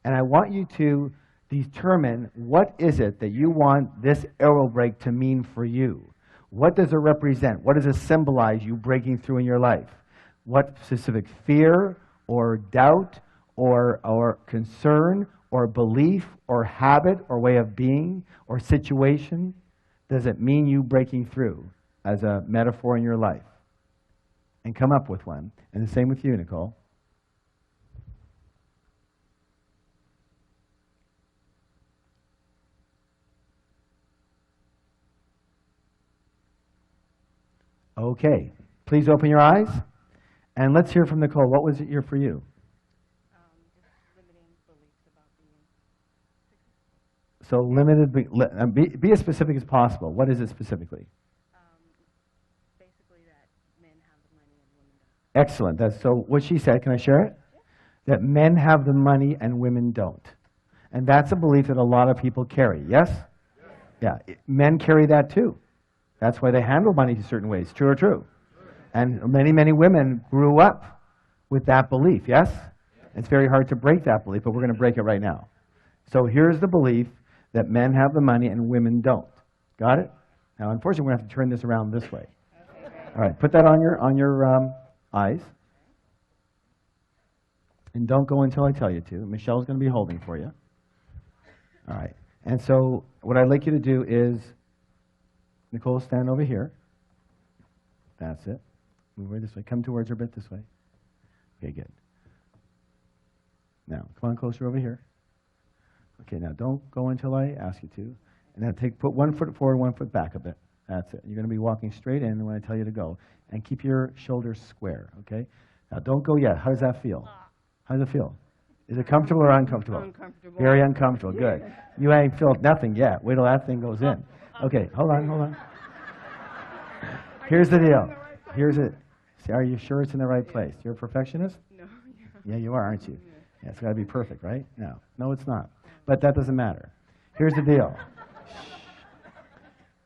Speaker 1: And I want you to determine what is it that you want this arrow break to mean for you. What does it represent? What does it symbolize you breaking through in your life? What specific fear or doubt or concern or belief or habit or way of being or situation does it mean you breaking through as a metaphor in your life? And come up with one. And the same with you, Nicole. Okay. Please open your eyes. And let's hear from Nicole. What was it here for you? So limited, be as specific as possible. What is it specifically?
Speaker 3: Basically that men have the money and women don't.
Speaker 1: Excellent. That's so what she said. Can I share it? Yeah. That men have the money and women don't. And that's a belief that a lot of people carry, yes? Yeah. Men carry that too. That's why they handle money in certain ways. True or true? And many, many women grew up with that belief, yes? It's very hard to break that belief, but we're going to break it right now. So here's the belief that men have the money and women don't. Got it? Now, unfortunately, we're going to have to turn this around this way. All right, put that on your eyes. And don't go until I tell you to. Michelle's going to be holding for you. All right. And so what I'd like you to do is, Nicole, stand over here. That's it. Move right this way. Come towards her a bit this way. Okay, good. Now, come on closer over here. Okay, now don't go until I ask you to. And now put 1 foot forward, 1 foot back a bit. That's it. You're going to be walking straight in when I tell you to go. And keep your shoulders square, okay? Now don't go yet. How does that feel? How does it feel? Is it comfortable or uncomfortable?
Speaker 3: Uncomfortable.
Speaker 1: Very uncomfortable, good. You ain't felt nothing yet. Wait till that thing goes in. Okay, hold on. Here's the deal. Here's it. See, are you sure it's in the right place? You're a perfectionist?
Speaker 3: No.
Speaker 1: Yeah, you are, aren't you? Yeah, it's got to be perfect, right? No, it's not. But that doesn't matter. Here's the deal.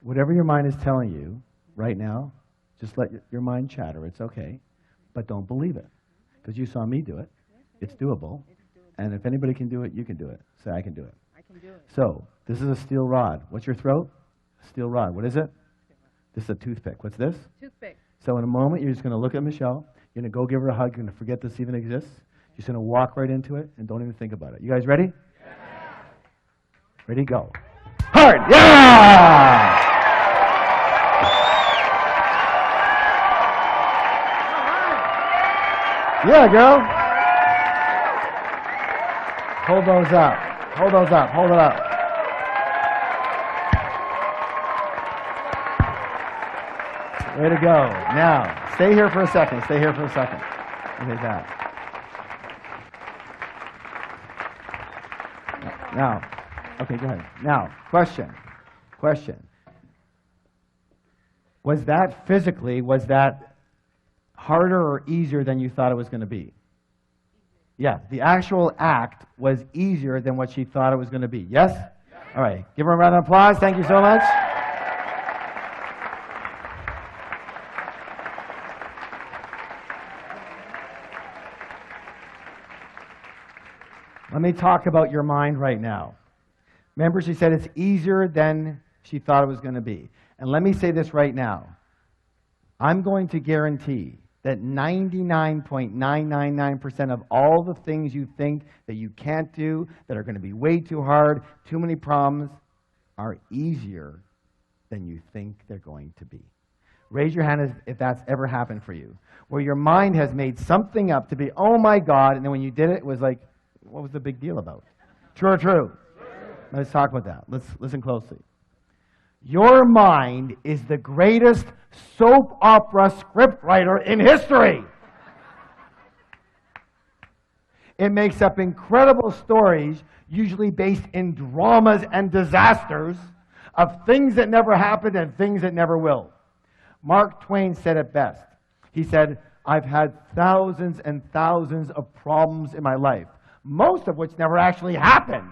Speaker 1: Whatever your mind is telling you right now, just let your mind chatter. It's okay. But don't believe it. Because you saw me do it. It's doable. And if anybody can do it, you can do it. Say, I can do it.
Speaker 3: I can do it.
Speaker 1: So, this is a steel rod. What's your throat? Steel rod. What is it? This is a toothpick. What's this?
Speaker 3: Toothpick.
Speaker 1: So in a moment, you're just going to look at Michelle. You're going to go give her a hug. You're going to forget this even exists. You're just going to walk right into it and don't even think about it. You guys ready? Yeah. Ready, go. Hard! Yeah! Yeah, girl. Hold those up. Hold those up. Hold it up. Way to go. Now, stay here for a second. Stay here for a second. Look at that. Now, okay, go ahead. Now, question. Was that physically, was that harder or easier than you thought it was going to be? Yeah, the actual act was easier than what she thought it was going to be. Yes? All right. Give her a round of applause. Thank you so much. Let me talk about your mind right now. Remember, she said it's easier than she thought it was going to be. And let me say this right now. I'm going to guarantee that 99.999% of all the things you think that you can't do, that are going to be way too hard, too many problems, are easier than you think they're going to be. Raise your hand if that's ever happened for you, where your mind has made something up to be, oh my God, and then when you did it, it was like, what was the big deal about? True or true? Let's talk about that. Let's listen closely. Your mind is the greatest soap opera scriptwriter in history. It makes up incredible stories, usually based in dramas and disasters, of things that never happened and things that never will. Mark Twain said it best. He said, I've had thousands and thousands of problems in my life, most of which never actually happened.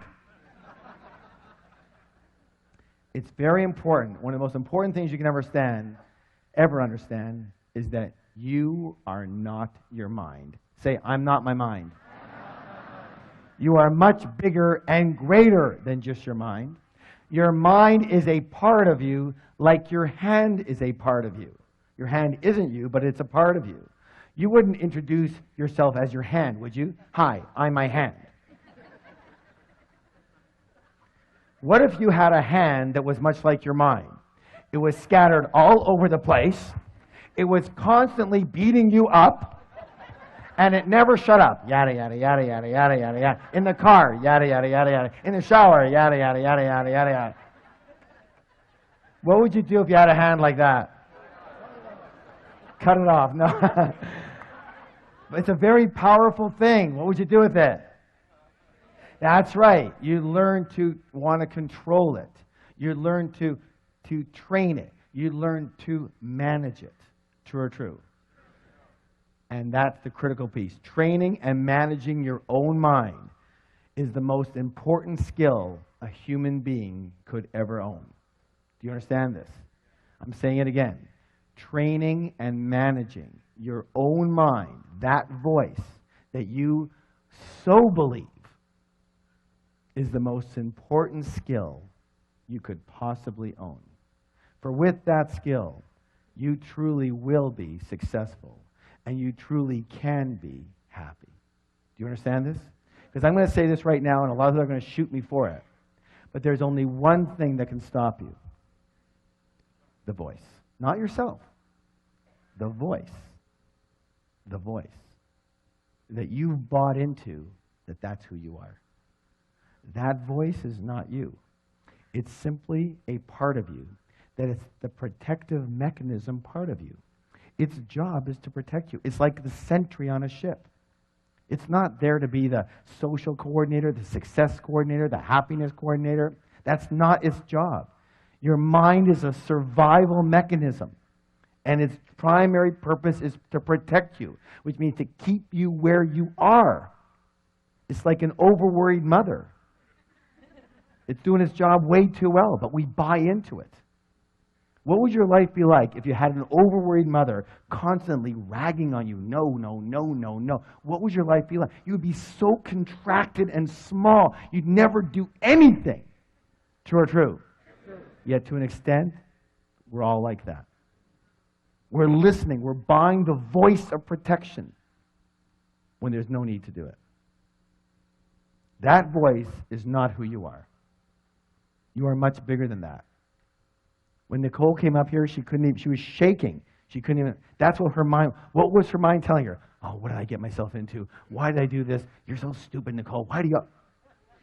Speaker 1: It's very important. One of the most important things you can ever understand, is that you are not your mind. Say, I'm not my mind. You are much bigger and greater than just your mind. Your mind is a part of you, like your hand is a part of you. Your hand isn't you, but it's a part of you. You wouldn't introduce yourself as your hand, would you? Hi, I'm my hand. What if you had a hand that was much like your mind? It was scattered all over the place. It was constantly beating you up, and it never shut up. Yada, yada, yada, yada, yada, yada, yada. In the car, yada, yada, yada, yada. In the shower, yada, yada, yada, yada, yada, yada. What would you do if you had a hand like that? Cut it off. No. It's a very powerful thing. What would you do with it? That's right. You learn to want to control it. You learn to train it. You learn to manage it. True or true? And that's the critical piece. Training and managing your own mind is the most important skill a human being could ever own. Do you understand this? I'm saying it again. Training and managing your own mind, that voice that you so believe, is the most important skill you could possibly own. For with that skill, you truly will be successful, and you truly can be happy. Do you understand this? Because I'm going to say this right now, and a lot of you are going to shoot me for it. But there's only one thing that can stop you. The voice. Not yourself. The voice. The voice. That you've bought into that that's who you are. That voice is not you. It's simply a part of you. That it's the protective mechanism part of you. Its job is to protect you. It's like the sentry on a ship. It's not there to be the social coordinator, the success coordinator, the happiness coordinator. That's not its job. Your mind is a survival mechanism, and its primary purpose is to protect you, which means to keep you where you are. It's like an overworried mother. It's doing its job way too well, but we buy into it. What would your life be like if you had an overworried mother constantly ragging on you? No, no, no, no, no. What would your life be like? You would be so contracted and small, you'd never do anything. True or true? Yet to an extent, we're all like that. We're listening. We're buying the voice of protection when there's no need to do it. That voice is not who you are. You are much bigger than that. When Nicole came up here, she was shaking. She couldn't even, that's what was her mind telling her? Oh, what did I get myself into? Why did I do this? You're so stupid, Nicole. Why do you?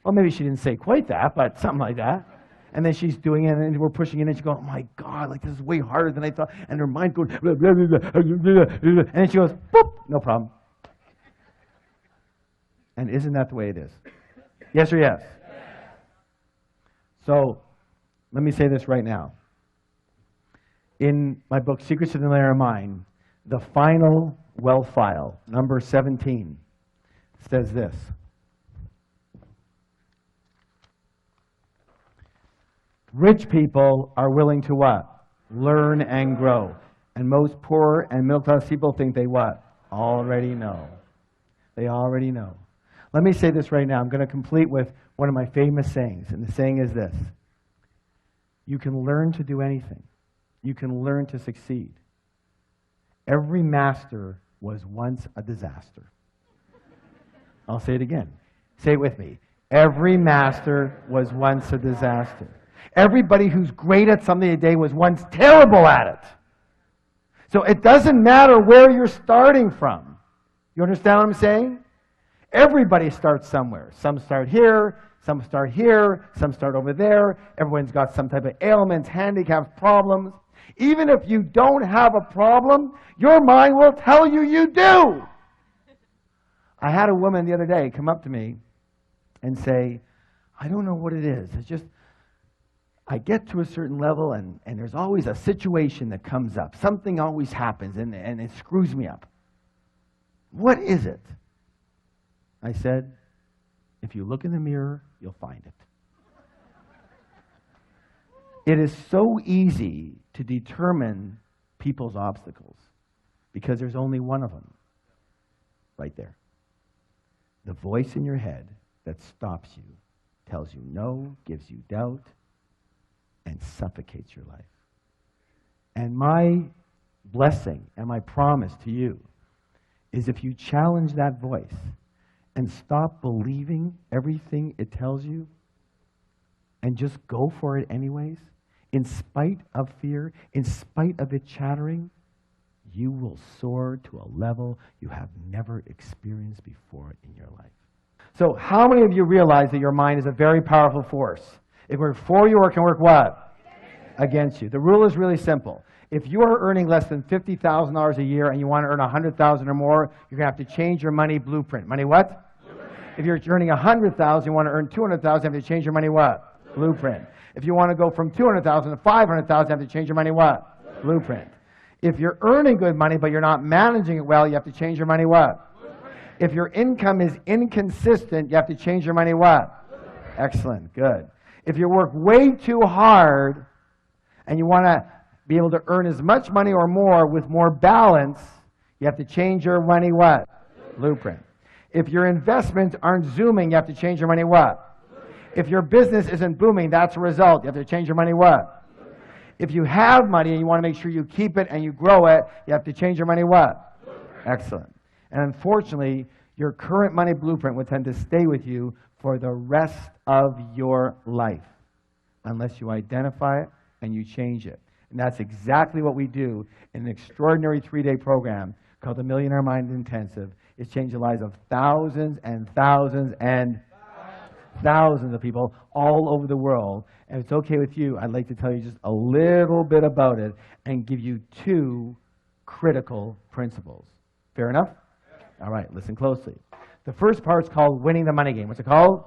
Speaker 1: Well, maybe she didn't say quite that, but something like that. And then she's doing it, and we're pushing it, and she's going, oh my God, like this is way harder than I thought. And her mind goes, blah, blah, blah, blah, blah, blah. And then she goes, boop, no problem. And isn't that the way it is? Yes or yes? So, let me say this right now. In my book, Secrets of the Millionaire Mind, the final wealth file, number 17, says this. Rich people are willing to what? Learn and grow. And most poor and middle-class people think they what? Already know. They already know. Let me say this right now. I'm going to complete with one of my famous sayings. And the saying is this. You can learn to do anything. You can learn to succeed. Every master was once a disaster. I'll say it again. Say it with me. Every master was once a disaster. Everybody who's great at something today was once terrible at it. So it doesn't matter where you're starting from. You understand what I'm saying? Everybody starts somewhere. Some start here, some start here, some start over there. Everyone's got some type of ailments, handicaps, problems. Even if you don't have a problem, your mind will tell you you do. I had a woman the other day come up to me and say, I don't know what it is. It's just, I get to a certain level and there's always a situation that comes up. Something always happens and it screws me up. What is it? I said, if you look in the mirror, you'll find it. It is so easy to determine people's obstacles because there's only one of them right there. The voice in your head that stops you, tells you no, gives you doubt, and suffocates your life. And my blessing and my promise to you is if you challenge that voice and stop believing everything it tells you and just go for it anyways, in spite of fear, in spite of it chattering, you will soar to a level you have never experienced before in your life. So how many of you realize that your mind is a very powerful force? It can work for you or it can work what? Against you. The rule is really simple. If you are earning less than $50,000 a year and you want to earn $100,000 or more, you're going to have to change your money blueprint. Money what? Blueprint. If you're earning $100,000, you want to earn $200,000, you have to change your money what? Blueprint. If you want to go from $200,000 to $500,000, you have to change your money what? Blueprint. If you're earning good money but you're not managing it well, you have to change your money what? Blueprint. If your income is inconsistent, you have to change your money what? Blueprint. Excellent, good. If you work way too hard and you want to be able to earn as much money or more with more balance, you have to change your money what? Blueprint. If your investments aren't zooming, you have to change your money what? If your business isn't booming, that's a result. You have to change your money what? If you have money and you want to make sure you keep it and you grow it, you have to change your money what? Excellent. And unfortunately, your current money blueprint will tend to stay with you for the rest of your life unless you identify it and you change it. And that's exactly what we do in an extraordinary 3-day program called the Millionaire Mind Intensive. It's changed the lives of thousands and thousands and thousands of people all over the world. And if it's okay with you, I'd like to tell you just a little bit about it and give you 2 critical principles. Fair enough? All right, listen closely. The first part is called winning the money game. What's it called?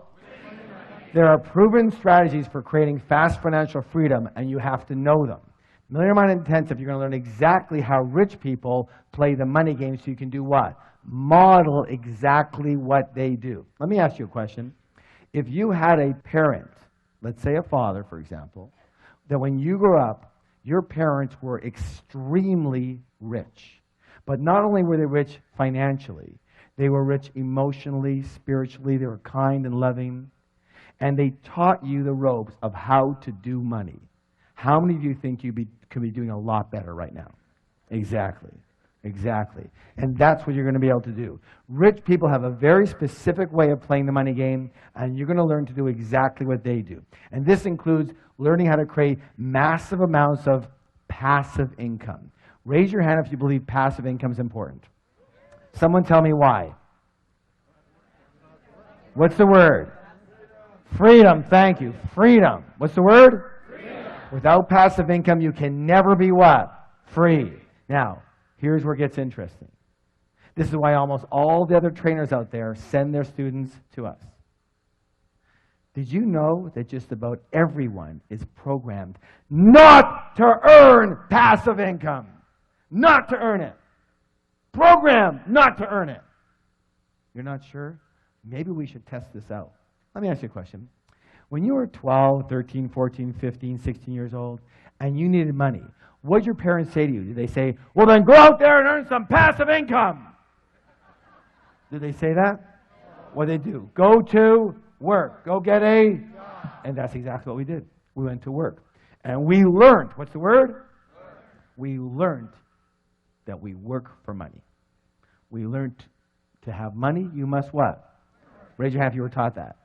Speaker 1: There are proven strategies for creating fast financial freedom, and you have to know them. Millionaire Mind Intensive, you're going to learn exactly how rich people play the money game so you can do what? Model exactly what they do. Let me ask you a question. If you had a parent, let's say a father, for example, that when you grew up, your parents were extremely rich. But not only were they rich financially, they were rich emotionally, spiritually, they were kind and loving, and they taught you the ropes of how to do money. How many of you think you could be doing a lot better right now? Exactly. Exactly. And that's what you're going to be able to do. Rich people have a very specific way of playing the money game, and you're going to learn to do exactly what they do. And this includes learning how to create massive amounts of passive income. Raise your hand if you believe passive income is important. Someone tell me why. What's the word? Freedom. Thank you. Freedom. What's the word? Freedom. Without passive income, you can never be what? Free. Now, here's where it gets interesting. This is why almost all the other trainers out there send their students to us. Did you know that just about everyone is programmed not to earn passive income? Not to earn it. Programmed not to earn it. You're not sure? Maybe we should test this out. Let me ask you a question. When you were 12, 13, 14, 15, 16 years old, and you needed money, what did your parents say to you? Did they say, well, then go out there and earn some passive income? Did they say that? What did they do? Go to work. Go get a job. And that's exactly what we did. We went to work. And we learned. What's the word? We learned that we work for money. We learned to have money, you must what? Raise your hand if you were taught that.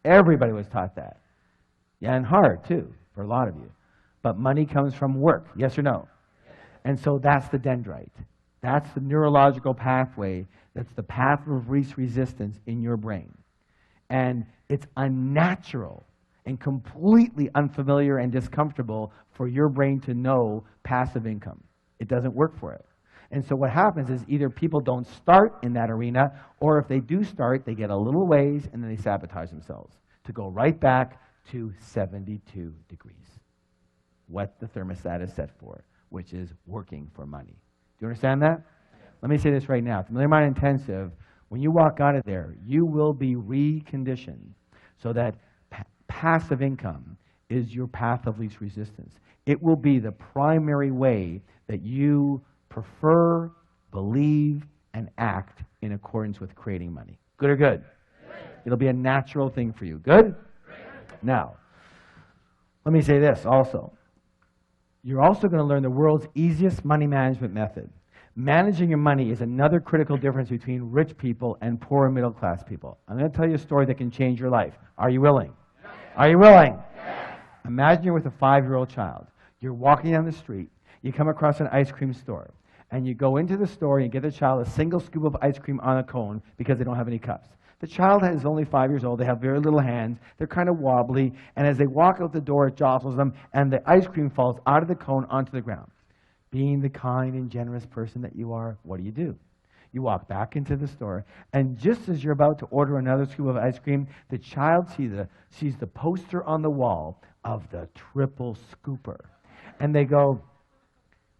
Speaker 1: Everybody was taught that. Yeah, and hard too, for a lot of you. But money comes from work, yes or no? And so that's the dendrite. That's the neurological pathway. That's the path of least resistance in your brain. And it's unnatural and completely unfamiliar and discomfortable for your brain to know passive income. It doesn't work for it. And so what happens is either people don't start in that arena, or if they do start, they get a little ways and then they sabotage themselves to go right back to 72 degrees. What the thermostat is set for, which is working for money. Do you understand that? Let me say this right now. Familiar Mind Intensive, when you walk out of there, you will be reconditioned so that passive income is your path of least resistance. It will be the primary way that you prefer, believe, and act in accordance with creating money. Good or good? It'll be a natural thing for you. Good? Now, let me say this also. You're also going to learn the world's easiest money management method. Managing your money is another critical difference between rich people and poor and middle class people. I'm going to tell you a story that can change your life. Are you willing? Yes. Are you willing? Yes. Imagine you're with a 5-year-old child. You're walking down the street. You come across an ice cream store. And you go into the store and you get the child a single scoop of ice cream on a cone because they don't have any cups. The child is only 5 years old. They have very little hands. They're kind of wobbly. And as they walk out the door, it jostles them. And the ice cream falls out of the cone onto the ground. Being the kind and generous person that you are, what do? You walk back into the store. And just as you're about to order another scoop of ice cream, the child sees the poster on the wall of the triple scooper. And they go,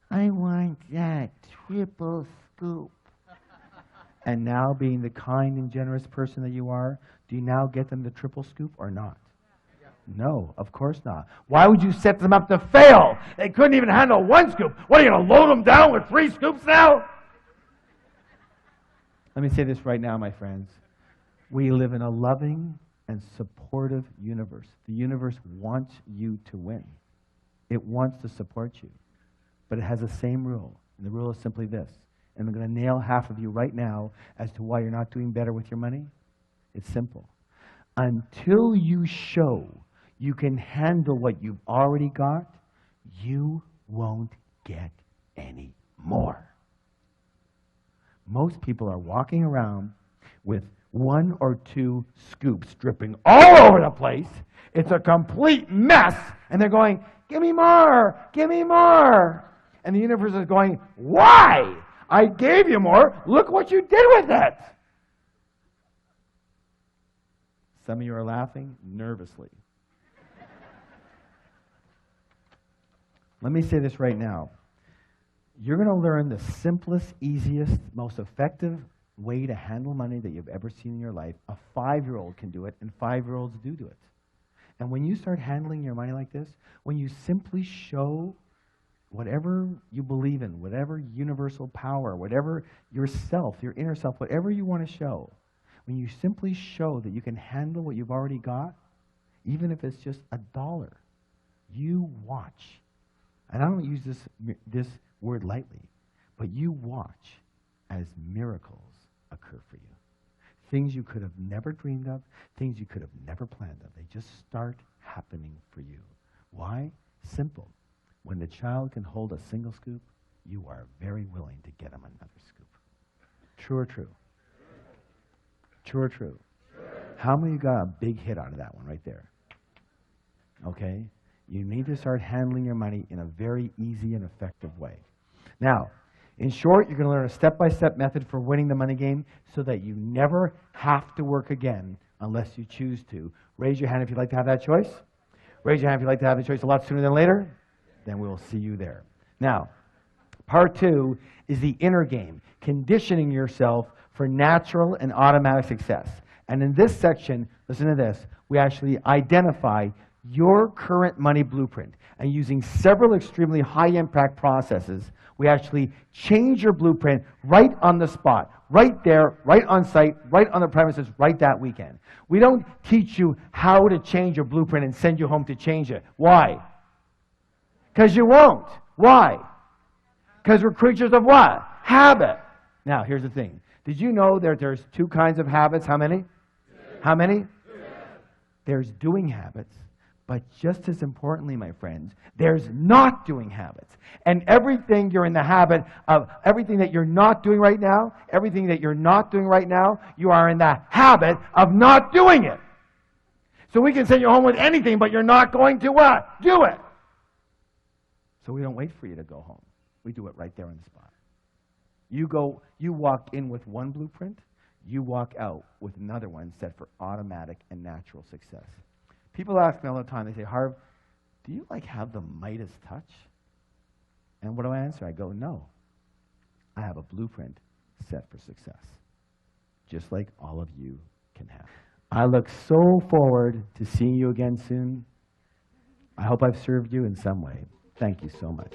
Speaker 1: I want that triple scoop. And now, being the kind and generous person that you are, do you now get them the triple scoop or not? No, of course not. Why would you set them up to fail? They couldn't even handle 1 scoop. What, are you going to load them down with 3 scoops now? Let me say this right now, my friends. We live in a loving and supportive universe. The universe wants you to win. It wants to support you. But it has the same rule. And the rule is simply this. And I'm going to nail half of you right now as to why you're not doing better with your money. It's simple. Until you show you can handle what you've already got, you won't get any more. Most people are walking around with 1 or 2 scoops dripping all over the place. It's a complete mess. And they're going, give me more, give me more. And the universe is going, why? I gave you more. Look what you did with it. Some of you are laughing nervously. Let me say this right now. You're going to learn the simplest, easiest, most effective way to handle money that you've ever seen in your life. A 5-year-old can do it, and 5-year-olds do it. And when you start handling your money like this, when you simply show whatever you believe in, whatever universal power, whatever yourself, your inner self, whatever you want to show, when you simply show that you can handle what you've already got, even if it's just $1, you watch. And I don't use this word lightly, but you watch as miracles occur for you. Things you could have never dreamed of, things you could have never planned of. They just start happening for you. Why? Simple. When the child can hold a single scoop, you are very willing to get him another scoop. True or true? True or true? How many of you got a big hit out of that one right there? Okay? You need to start handling your money in a very easy and effective way. Now, in short, you're going to learn a step-by-step method for winning the money game so that you never have to work again unless you choose to. Raise your hand if you'd like to have that choice. Raise your hand if you'd like to have the choice a lot sooner than later. Then we will see you there. Now, part 2 is the inner game, conditioning yourself for natural and automatic success. And in this section, listen to this, we actually identify your current money blueprint. And using several extremely high-impact processes, we actually change your blueprint right on the spot, right there, right on site, right on the premises, right that weekend. We don't teach you how to change your blueprint and send you home to change it. Why? Because you won't. Why? Because we're creatures of what? habit. Now, here's the thing. Did you know that there's two kinds of habits? How many? How many? There's doing habits, but just as importantly, my friends, there's not doing habits. And everything you're in the habit of, everything that you're not doing right now, everything that you're not doing right now, you are in the habit of not doing it. So we can send you home with anything, but you're not going to what? Do it. So we don't wait for you to go home. We do it right there on the spot. You walk in with one blueprint, you walk out with another one set for automatic and natural success. People ask me all the time, they say, Harv, do you have the Midas touch? And what do I answer? I go, no. I have a blueprint set for success, just like all of you can have. I look so forward to seeing you again soon. I hope I've served you in some way. Thank you so much.